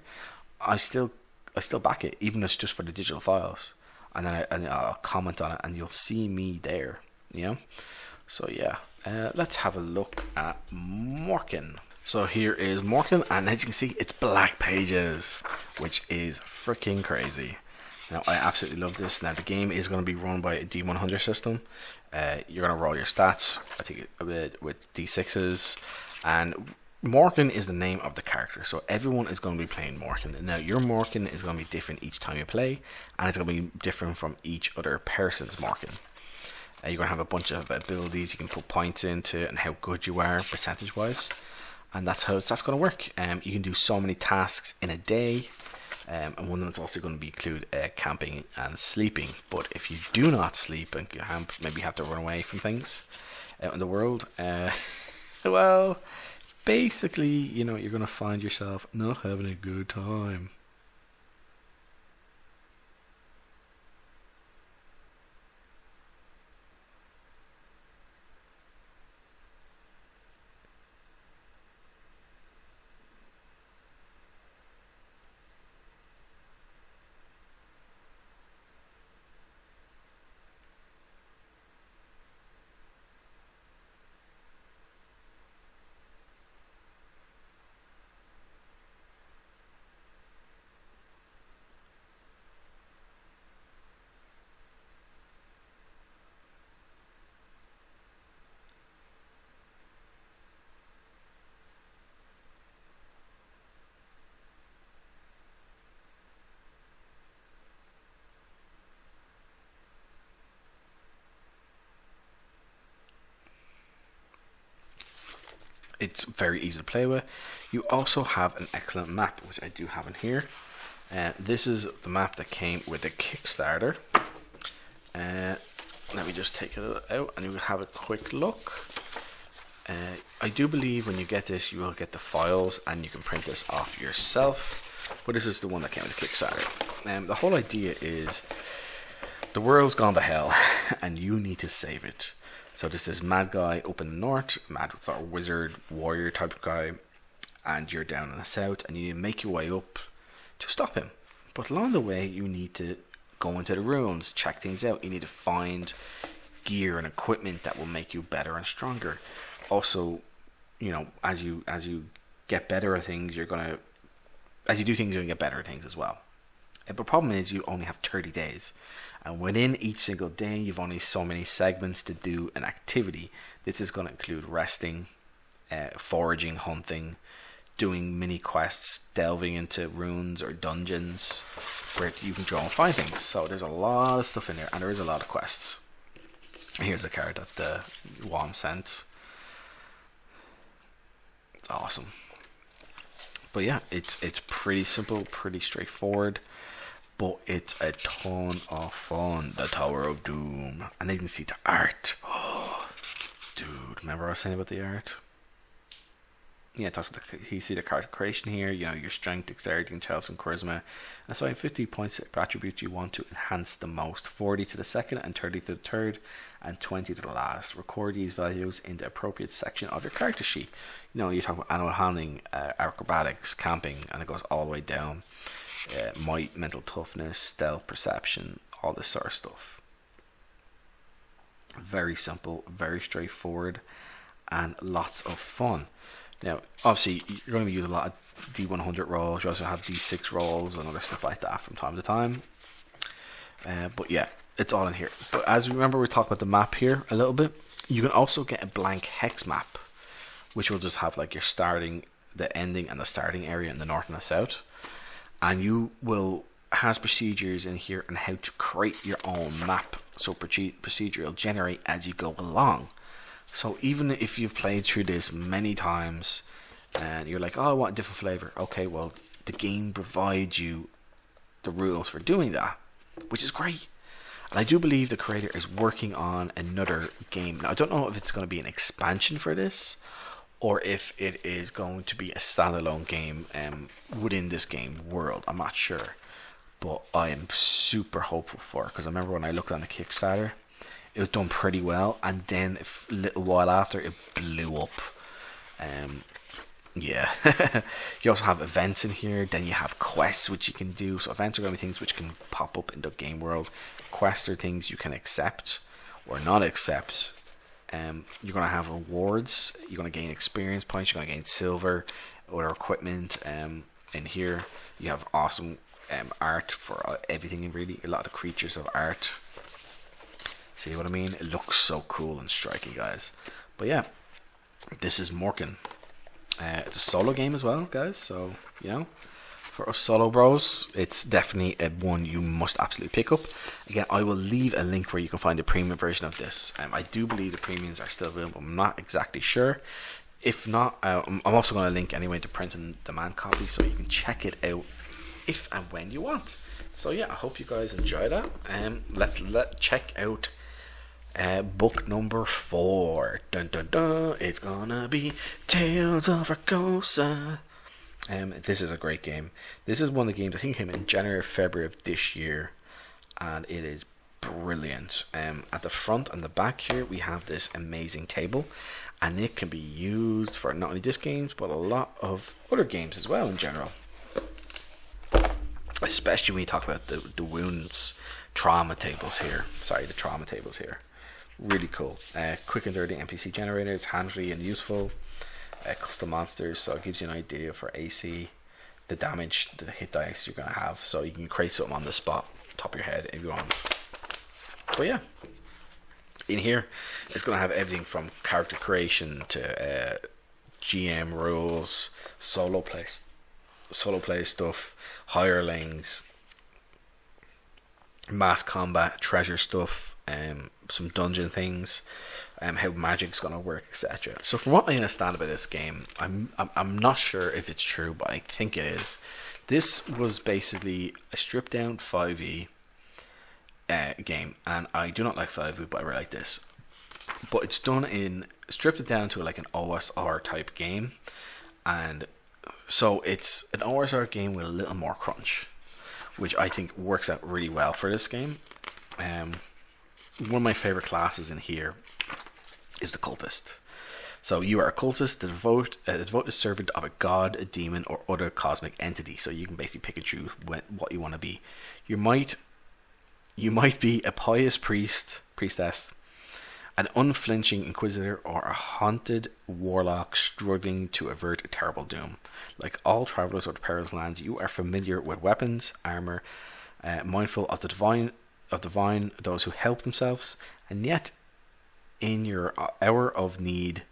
I still back it, even if it's just for the digital files, and then I'll comment on it, and you'll see me there. You know, so yeah, let's have a look at Morkin. So here is Morkin, and as you can see, it's black pages, which is freaking crazy. Now, I absolutely love this. Now, the game is going to be run by a D100 system. You're going to roll your stats, I think, with D6s, and Morkin is the name of the character, so everyone is going to be playing Morkin. Now, your Morkin is going to be different each time you play, and it's going to be different from each other person's Morkin. You're going to have a bunch of abilities you can put points into, and how good you are percentage-wise. And that's how that's going to work. You can do so many tasks in a day, and one of them is also going to include camping and sleeping. But if you do not sleep and you maybe have to run away from things out in the world, well, basically, you know, you're going to find yourself not having a good time. It's very easy to play with. You also have an excellent map, which I do have in here. This is the map that came with the Kickstarter. Let me just take it out and you will have a quick look. I do believe when you get this, you will get the files and you can print this off yourself. But this is the one that came with the Kickstarter. The whole idea is the world's gone to hell and you need to save it. So this is mad guy up in the north, mad sort of wizard, warrior type of guy, and you're down in the south, and you need to make your way up to stop him. But along the way, you need to go into the ruins, check things out. You need to find gear and equipment that will make you better and stronger. Also, you know, as you get better at things, as you do things, you're gonna get better at things as well. But the problem is you only have 30 days. And within each single day, you've only so many segments to do an activity. This is going to include resting, foraging, hunting, doing mini quests, delving into ruins or dungeons where you can draw and find things. So there's a lot of stuff in there, and there is a lot of quests. Here's a card that the Juan sent. It's awesome. But yeah, it's pretty simple, pretty straightforward. But it's a ton of fun. The Tower of Doom. And then you can see the art. Oh, dude, remember I was saying about the art? Yeah, you see the card creation here. You know, your strength, dexterity, intelligence, and charisma. And assign 50 points per attribute you want to enhance the most. 40 to the second, and 30 to the third, and 20 to the last. Record these values in the appropriate section of your character sheet. You know, you're talking about animal handling, acrobatics, camping, and it goes all the way down. Might, mental toughness, stealth, perception, all this sort of stuff. Very simple, very straightforward, and lots of fun. Now, obviously, you're going to use a lot of D100 rolls. You also have D6 rolls and other stuff like that from time to time. But yeah, it's all in here. But as we remember, we talked about the map here a little bit. You can also get a blank hex map, which will just have like your starting, the ending, and the starting area in the north and the south. And you will has procedures in here on how to create your own map. So procedure will generate as you go along. So even if you've played through this many times and you're like, oh, I want a different flavor. Okay, well, the game provides you the rules for doing that, which is great. And I do believe the creator is working on another game. Now, I don't know if it's going to be an expansion for this or if it is going to be a standalone game within this game world. I'm not sure. But I am super hopeful for it, because I remember when I looked on the Kickstarter, it was done pretty well, and then a little while after it blew up. Yeah. You also have events in here. Then you have quests which you can do. So events are going to be things which can pop up in the game world. Quests are things you can accept or not accept. You're going to have rewards. You're going to gain experience points. You're going to gain silver or equipment. In here you have awesome art for everything, really. A lot of creatures of art. See what I mean? It looks so cool and striking, guys. But yeah, this is Morkin. It's a solo game as well, guys. So, you know, for us solo bros, it's definitely a one you must absolutely pick up. Again, I will leave a link where you can find the premium version of this. I do believe the premiums are still available. I'm not exactly sure. If not, I'm also going to link anyway to print and demand copy, so you can check it out if and when you want. So yeah, I hope you guys enjoy that. Let's check out book number 4. Dun dun dun. It's gonna be Tales of Arcosa. This is a great game. This is one of the games I think came in January or February of this year, and it is brilliant. At the front and the back here we have this amazing table, and it can be used for not only this games but a lot of other games as well in general. Especially when you talk about the Wounds trauma tables here. Sorry, the trauma tables here. Really cool. Quick and dirty NPC generators, handy and useful. Custom monsters, so it gives you an idea for AC, the damage, the hit dice you're going to have. So you can create something on the spot, top of your head if you want. But yeah, in here it's going to have everything from character creation to GM rules, solo play stuff, hirelings, mass combat, treasure stuff, some dungeon things, how magic's gonna work, etc. So from what I understand about this game, I'm not sure if it's true, but I think it is. This was basically a stripped down 5e game, and I do not like 5e, but I really like this. But it's done in stripped it down to like an OSR type game, and so it's an OSR game with a little more crunch, which I think works out really well for this game. One of my favorite classes in here is the cultist. So you are a cultist, the devoted servant of a god, a demon, or other cosmic entity. So you can basically pick and choose what you want to be. You might be a pious priestess, an unflinching inquisitor, or a haunted warlock struggling to avert a terrible doom. Like all travelers of the perilous lands, you are familiar with weapons, armor, mindful of the divine, those who help themselves, and yet in your hour of need,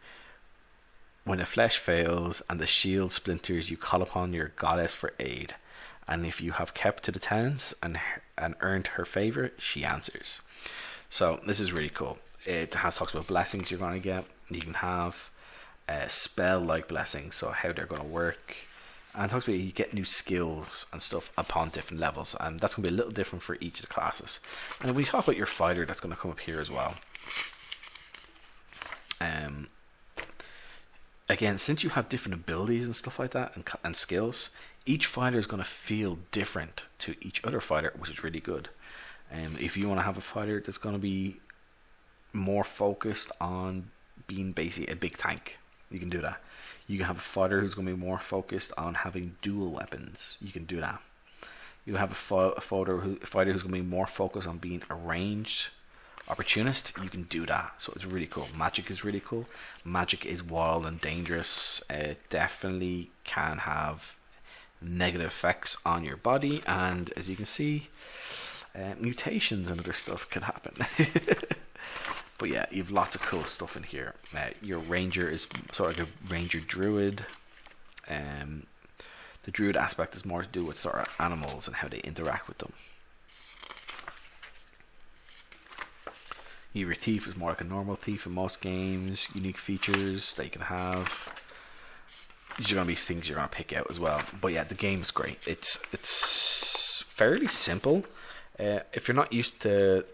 when the flesh fails and the shield splinters, you call upon your goddess for aid. And if you have kept to the tenets and earned her favor, she answers. So this is really cool. It talks about blessings you're going to get. You can have spell-like blessings, so how they're going to work. And it talks about you get new skills and stuff upon different levels, and that's going to be a little different for each of the classes. And when we talk about your fighter, that's going to come up here as well. Again, since you have different abilities and stuff like that, and skills, each fighter is going to feel different to each other fighter, which is really good. If you want to have a fighter that's going to be more focused on being basically a big tank, you can do that. You can have a fighter who's going to be more focused on having dual weapons. You can do that. You have a fighter who's going to be more focused on being a ranged opportunist. You can do that, so it's really cool. Magic is really cool. Magic is wild and dangerous. It definitely can have negative effects on your body, and as you can see, mutations and other stuff can happen. But yeah, you have lots of cool stuff in here. Your ranger is sort of like a ranger druid. The druid aspect is more to do with sort of animals and how they interact with them. Your thief is more like a normal thief in most games. Unique features that you can have. These are going to be things you're going to pick out as well. But yeah, the game is great. It's fairly simple. If you're not used to,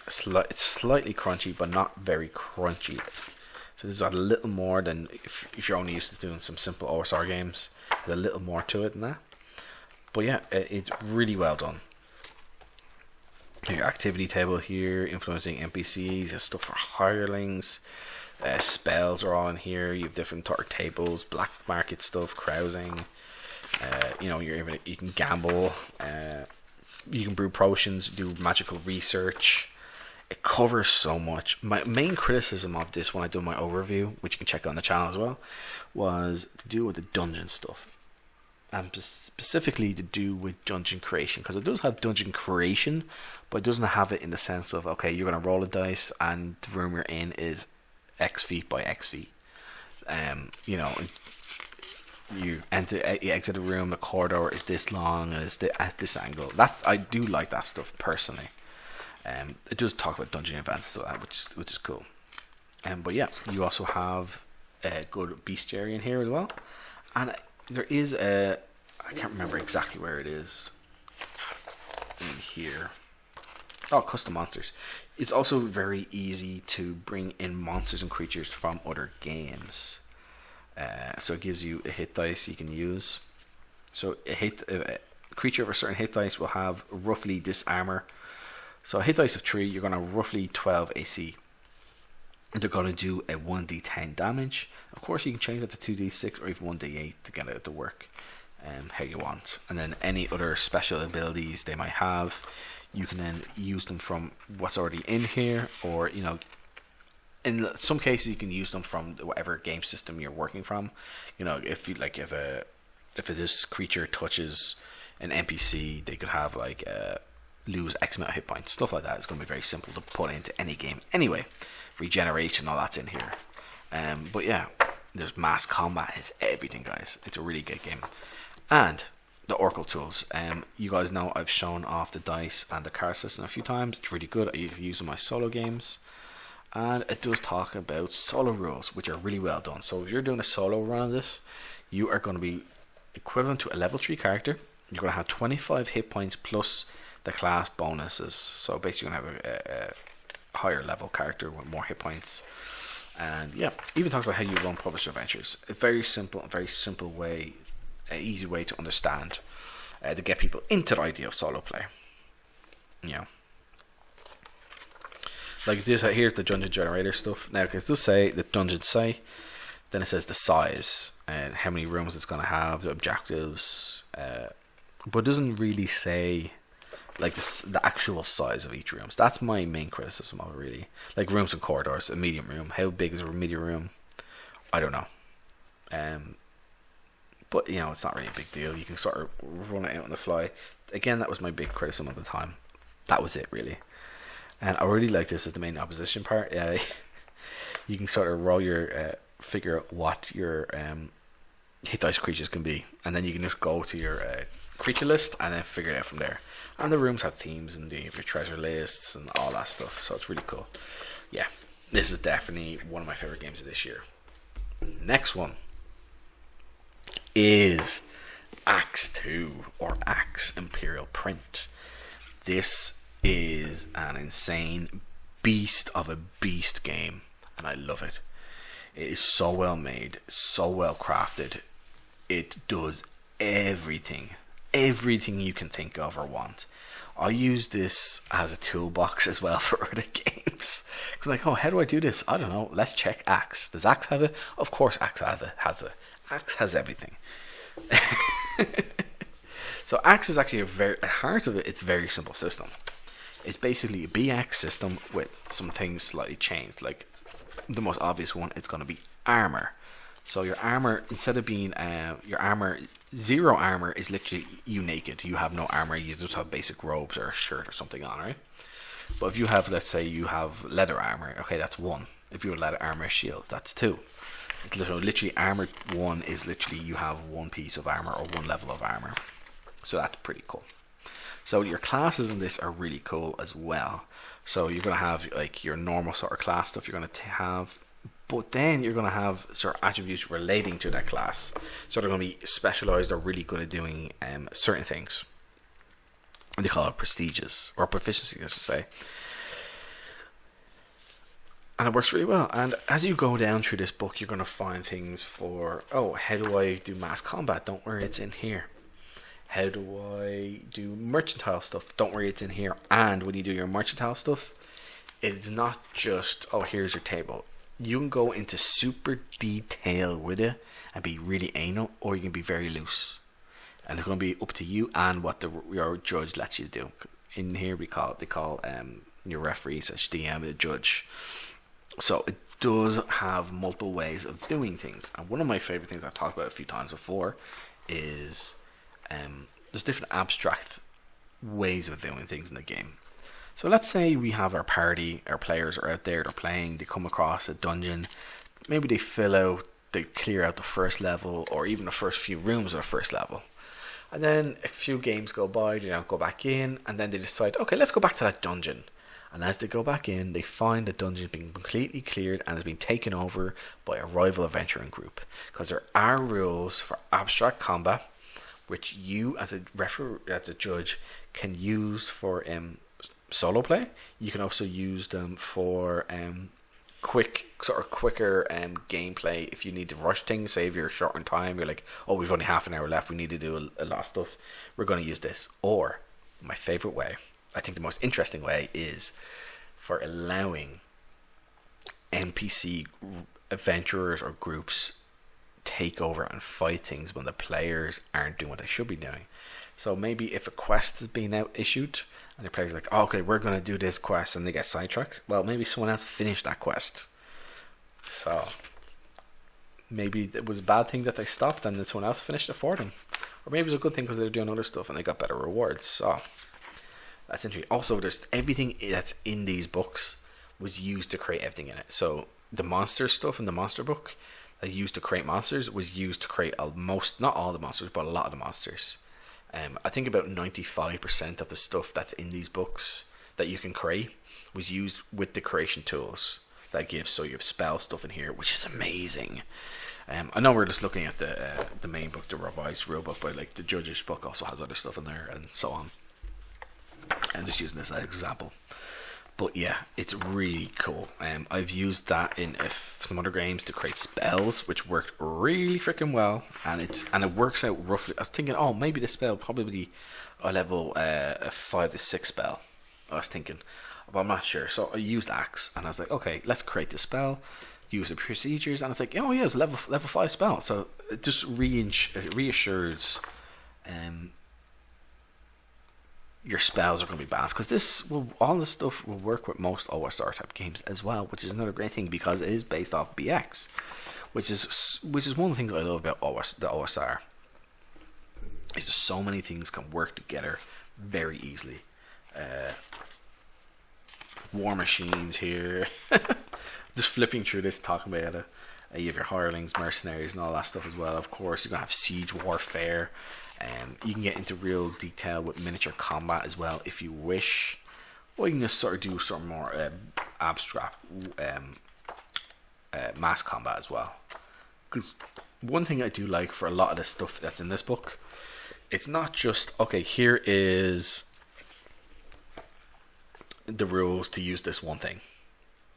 it's slightly crunchy, but not very crunchy. So there's a little more than if you're only used to doing some simple OSR games. There's a little more to it than that. But yeah, it's really well done. Your activity table here, influencing NPCs, stuff for hirelings, spells are all in here. You have different sort of tables, black market stuff, carousing. You can gamble. You can brew potions, do magical research. It covers so much. My main criticism of this when I do my overview, which you can check out on the channel as well, was to do with the dungeon stuff. And specifically to do with dungeon creation, because it does have dungeon creation, but it doesn't have it in the sense of, okay, you're going to roll a dice and the room you're in is X feet by X feet. You exit a room, the corridor is this long and it's at this angle. I do like that stuff personally. It does talk about dungeon events, so which is cool. But yeah, you also have a good bestiary in here as well, and there is I can't remember exactly where it is in here. Oh, custom monsters. It's also very easy to bring in monsters and creatures from other games. So it gives you a hit dice you can use. So a creature of a certain hit dice will have roughly this armor. So a hit dice of 3, you're going to roughly 12 AC. They're going to do a 1d10 damage. Of course, you can change that to 2d6 or even 1d8 to get it to work how you want. And then any other special abilities they might have, you can then use them from what's already in here, or in some cases you can use them from whatever game system you're working from. If this creature touches an NPC, they could have lose X amount of hit points, stuff like that. It's going to be very simple to put into any game. Anyway, regeneration, all that's in here. But yeah, there's mass combat. It's everything, guys. It's a really good game. And the Oracle tools. You guys know I've shown off the dice and the card system a few times. It's really good. I use in my solo games. And it does talk about solo rules, which are really well done. So if you're doing a solo run of this, you are going to be equivalent to a level 3 character. You're going to have 25 hit points plus the class bonuses. So basically you're going to have a higher level character with more hit points. And yeah, even talks about how you run published adventures. A very simple way, an easy way to understand, to get people into the idea of solo play. Like this, here's the dungeon generator stuff. Now, it does say the dungeon site, then it says the size and how many rooms it's going to have, the objectives, but it doesn't really say the actual size of each room. So that's my main criticism of it, really. Like rooms and corridors, a medium room. How big is a medium room? I don't know. But it's not really a big deal. You can sort of run it out on the fly. Again, that was my big criticism at the time. That was it, really. And I really like this as the main opposition part. You can sort of roll your figure out what your hit dice creatures can be, and then you can just go to your creature list and then figure it out from there. And the rooms have themes, and you have your treasure lists and all that stuff, so it's really cool. Yeah, this is definitely one of my favorite games of this year. Next one is ACKS 2 or ACKS Imperial Print. This is an insane beast of a beast game, and I love it. It is so well made, so well crafted. It does everything you can think of or want. I use this as a toolbox as well for other games. It's like, how do I do this? I don't know. Let's check ACKS. Does ACKS have it? Of course ACKS has it. ACKS has everything. So ACKS is actually at the heart of it, it's a very simple system. It's basically a BX system with some things slightly changed. Like the most obvious one, it's going to be armor. So your armor, instead of being your armor, 0 armor is literally you naked. You have no armor. You just have basic robes or a shirt or something on, right? But if you have, let's say, you have leather armor, okay, that's 1. If you have leather armor shield, that's 2. It's literally armor 1 is literally you have 1 piece of armor or 1 level of armor. So that's pretty cool. So your classes in this are really cool as well. So you're going to have like your normal sort of class stuff you're going to have, but then you're going to have sort of attributes relating to that class. So they're going to be specialized or really good at doing certain things. They call it prestiges or proficiency, as to say. And it works really well. And as you go down through this book, you're going to find things for, oh, how do I do mass combat? Don't worry, it's in here. How do I do mercantile stuff? Don't worry, it's in here. And when you do your mercantile stuff, it's not just, oh, here's your table. You can go into super detail with it and be really anal, or you can be very loose. And it's going to be up to you and what your judge lets you do. In here, they call your referees as DM the judge. So it does have multiple ways of doing things. And one of my favorite things I've talked about a few times before is there's different abstract ways of doing things in the game. So let's say we have our party, our players are out there, they're playing, they come across a dungeon, maybe they clear out the first level or even the first few rooms of the first level. And then a few games go by, they don't go back in, and then they decide, okay, let's go back to that dungeon. And as they go back in, they find the dungeon being completely cleared and has been taken over by a rival adventuring group. Because there are rules for abstract combat, which you as a judge can use for solo play. You can also use them for quicker gameplay. If you need to rush things, save your short on time, you're like, oh, we've only half an hour left, we need to do a lot of stuff, we're going to use this. Or my favorite way, I think the most interesting way, is for allowing NPC adventurers or groups take over and fight things when the players aren't doing what they should be doing. So maybe if a quest is being out issued and the players are like, oh, okay, we're going to do this quest, and they get sidetracked, well, maybe someone else finished that quest. So maybe it was a bad thing that they stopped and then someone else finished it for them. Or maybe it was a good thing because they were doing other stuff and they got better rewards. So that's interesting. Also, there's everything that's in these books was used to create everything in it. So the monster stuff in the monster book that used to create monsters was used to create not all the monsters, but a lot of the monsters. I think about 95% of the stuff that's in these books that you can create was used with the creation tools that gives. So you have spell stuff in here, which is amazing. I know we're just looking at the main book, the revised rule book, but like the judge's book also has other stuff in there and so on. I'm just using this as an example. But yeah, it's really cool. I've used that in some other games to create spells, which worked really freaking well, and it works out roughly. I was thinking, oh, maybe this spell probably a level a 5 to 6 spell. I was thinking, but I'm not sure. So I used ACKS, and I was like, okay, let's create this spell. Use the procedures, and it's like, oh yeah, it's a level 5 spell. So it just reassures your spells are going to be balanced, because all this stuff will work with most OSR type games as well, which is another great thing because it is based off BX, which is one of the things I love about the OSR. Is just so many things can work together very easily. War machines here, just flipping through this, talking about it. You have your hirelings, mercenaries, and all that stuff as well. Of course, you're gonna have siege warfare. You can get into real detail with miniature combat as well if you wish, or you can just sort of do some more abstract mass combat as well. Because one thing I do like for a lot of the stuff that's in this book, it's not just, okay, here is the rules to use this one thing.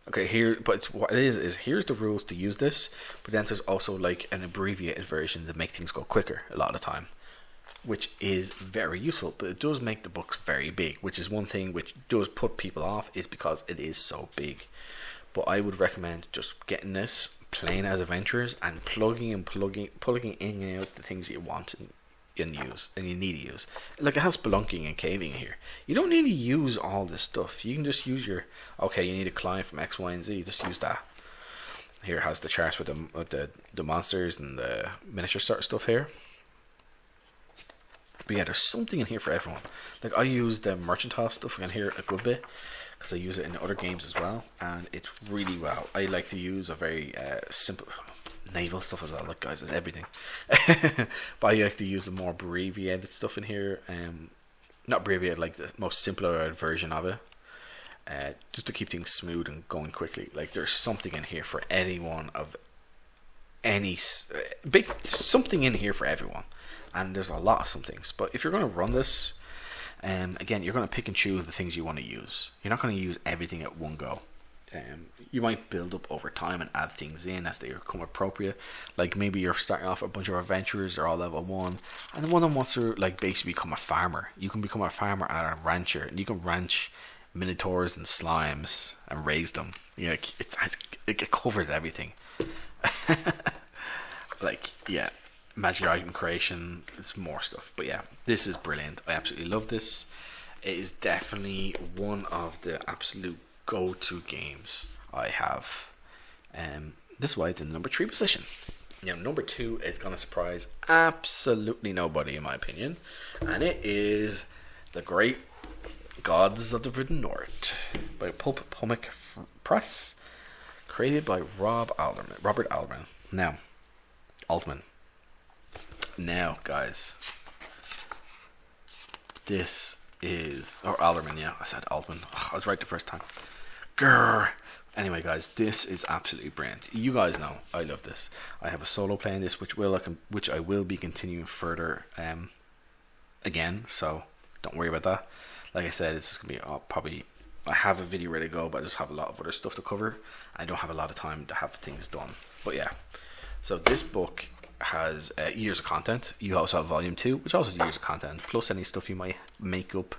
Okay, what it is here's the rules to use this, but then there's also like an abbreviated version to make things go quicker a lot of the time, which is very useful. But it does make the books very big, which is one thing which does put people off, is because it is so big. But I would recommend just getting this, playing as adventurers, and pulling in and out the things you want and you need to use. Like, it has spelunking and caving here. You don't need to use all this stuff. You can just use your, okay, you need to climb from X, Y, and Z. Just use that. Here it has the charts with the monsters and the miniature sort of stuff here. But yeah, there's something in here for everyone. Like, I use the mercantile stuff in here a good bit, because I use it in other games as well, and it's really well. I like to use a very simple naval stuff as well. Like, guys, it's everything. But I like to use the more abbreviated stuff in here. Not abbreviated, like the most simpler version of it. Just to keep things smooth and going quickly. Like, there's something in here for anyone of any... something in here for everyone. And there's a lot of some things. But if you're going to run this, again, you're going to pick and choose the things you want to use. You're not going to use everything at one go. You might build up over time and add things in as they become appropriate. Like, maybe you're starting off with a bunch of adventurers, they're all level 1, and then one of them wants to, like, basically become a farmer. You can become a farmer and a rancher, and you can ranch minotaurs and slimes and raise them. You know, it covers everything. Like, yeah, magic item creation, it's more stuff. But yeah, this is brilliant. I absolutely love this. It is definitely one of the absolute go-to games I have. This is why it's in number 3 position. You know, number 2 is going to surprise absolutely nobody, in my opinion, and it is The Great Gods of the Forbidden North by Pulp Comic Press, created by Robert Altman. Now, guys, this is... Or Alderman, yeah. I said Altman. I was right the first time. Grr. Anyway, guys, this is absolutely brilliant. You guys know I love this. I have a solo playing this, which I will be continuing further again, so don't worry about that. Like I said, it's just going to be probably... I have a video ready to go, but I just have a lot of other stuff to cover. I don't have a lot of time to have things done. But yeah, so this book has years of content. You also have volume 2, which also has years of content, plus any stuff you might make up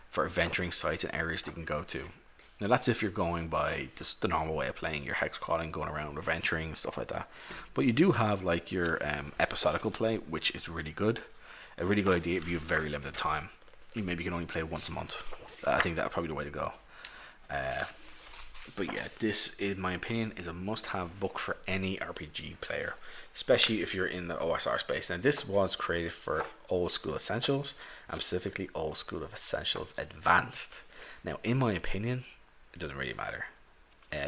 for adventuring sites and areas that you can go to. Now, that's if you're going by just the normal way of playing, your hex crawling, going around adventuring, stuff like that. But you do have like your episodical play, which is really good. A really good idea if you have very limited time. Maybe you can only play once a month. I think that's probably the way to go. But yeah, this, in my opinion, is a must-have book for any RPG player, especially if you're in the OSR space. Now, this was created for Old School Essentials, and specifically Old School of Essentials Advanced. Now, in my opinion, it doesn't really matter.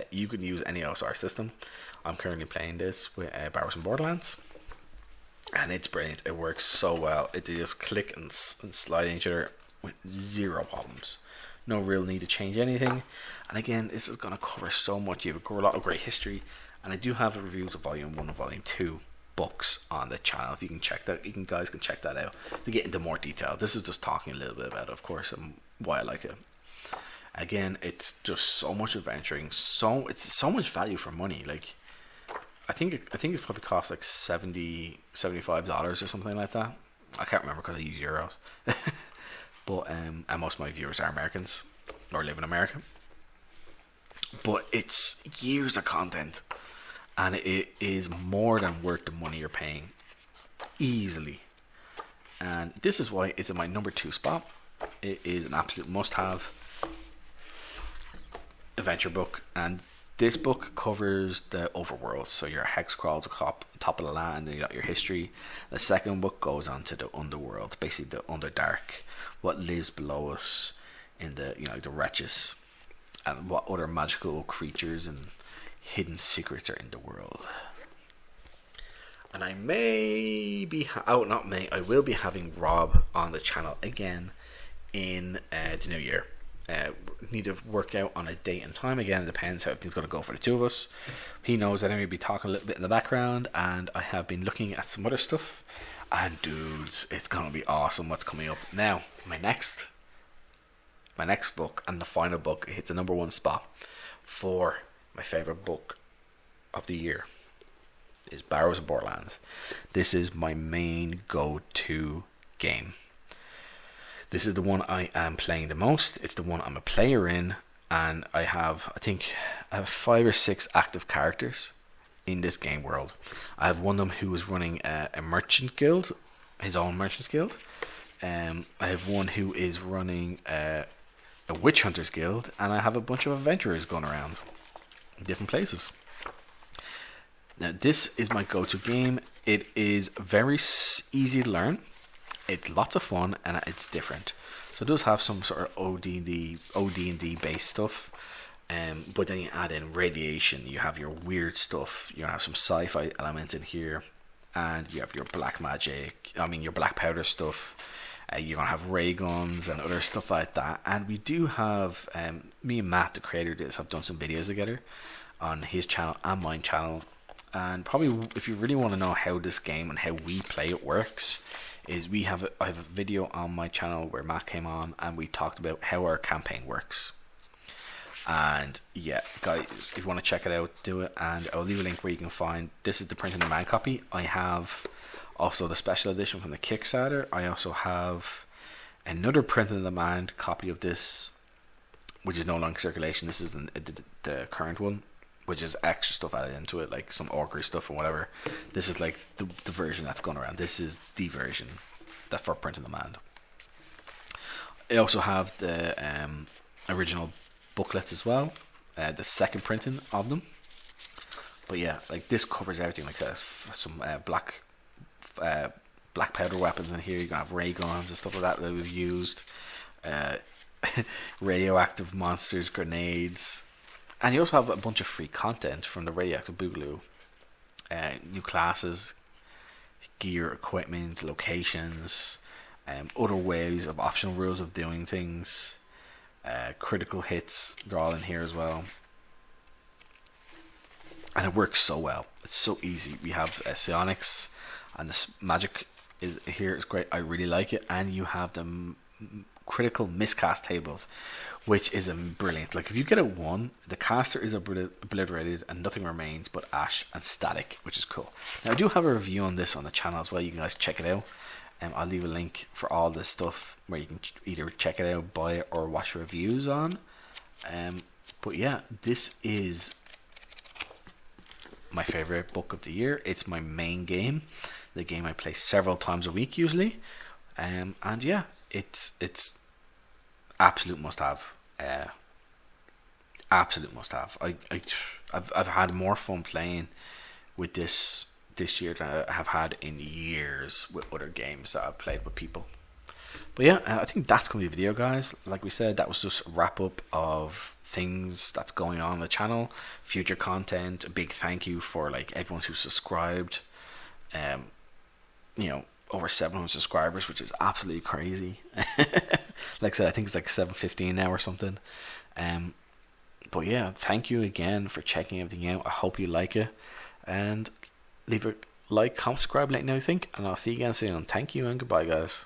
You can use any OSR system. I'm currently playing this with Barrows and Borderlands, and it's brilliant. It works so well. It just click and slide in each other with zero problems. No real need to change anything. And again, this is going to cover so much. You have a lot of great history, and I do have the reviews of Volume 1 and Volume 2 books on the channel. If you can check that, guys can check that out to get into more detail. This is just talking a little bit about it, of course, and why I like it. Again, it's just so much adventuring. It's so much value for money. Like, I think it's probably cost like $75 or something like that. I can't remember because I use euros. But and most of my viewers are Americans or live in America. But it's years of content, and it is more than worth the money you're paying, easily. And this is why it's in my number 2 spot. It is an absolute must-have adventure book, and this book covers the overworld. So your hex crawl to top of the land, and you got your history. The second book goes on to the underworld, basically the Underdark, what lives below us in the the wretches, and what other magical creatures and hidden secrets are in the world. And I will be having Rob on the channel again in the new year. Need to work out on a date and time again. It depends how everything's going to go for the two of us. He knows that I'm going to be talking a little bit in the background, and I have been looking at some other stuff. And dudes, it's going to be awesome what's coming up. Now, my next book, and the final book, hits the number 1 spot for my favorite book of the year, is Barrows and Borderlands. This is my main go-to game. This is the one I am playing the most. It's the one I'm a player in, and I have 5 or 6 active characters in this game world. I have one of them who is running a merchant guild his own Merchants Guild. I have one who is running a Witch Hunters Guild, and I have a bunch of adventurers going around in different places. Now, this is my go-to game. It is very easy to learn. It's lots of fun, and it's different. So it does have some sort of OD&D based stuff. But then you add in radiation, you have your weird stuff, you have some sci-fi elements in here, and you have your black magic, your black powder stuff. You're going to have ray guns and other stuff like that. And we do have, me and Matt, the creator of this, have done some videos together on his channel and mine channel. And probably if you really want to know how this game and how we play it works, I have a video on my channel where Matt came on and we talked about how our campaign works. And yeah, guys, if you want to check it out, do it. And I'll leave a link where you can find, this is the print on demand copy. I have also the special edition from the Kickstarter. I also have another print on demand copy of this, which is no longer circulation. This is the current one, which is extra stuff added into it, like some orcry stuff or whatever. This is like the version that's going around. This is the version that for print on demand. I also have the original booklets as well, the second printing of them. But yeah, like this covers everything. Like some black powder weapons in here. You're gonna have ray guns and stuff like that we've used. Radioactive monsters, grenades, and you also have a bunch of free content from the Radioactive Boogaloo. New classes, gear, equipment, locations, other ways of optional rules of doing things. Critical hits, they're all in here as well, and it works so well. It's so easy. We have psionics, and this magic is here is great. I really like it. And you have the critical miscast tables, which is brilliant. Like if you get a 1, the caster is obliterated and nothing remains but ash and static, which is cool. Now I do have a review on this on the channel as well. You guys check it out. I'll leave a link for all this stuff where you can either check it out, buy it, or watch reviews on. But yeah, this is my favorite book of the year. It's my main game, the game I play several times a week usually. And yeah, it's absolute must-have. Absolute must-have. I've had more fun playing with this year than I have had in years with other games that I've played with people. But yeah, I think that's going to be the video, guys. Like we said, that was just a wrap up of things that's going on the channel, future content. A big thank you for like everyone who subscribed. Over 700 subscribers, which is absolutely crazy. Like I said, I think it's like 715 now or something. But yeah, thank you again for checking everything out. I hope you like it, and leave a like, comment, subscribe, let me know what you think, and I'll see you again soon. Thank you and goodbye, guys.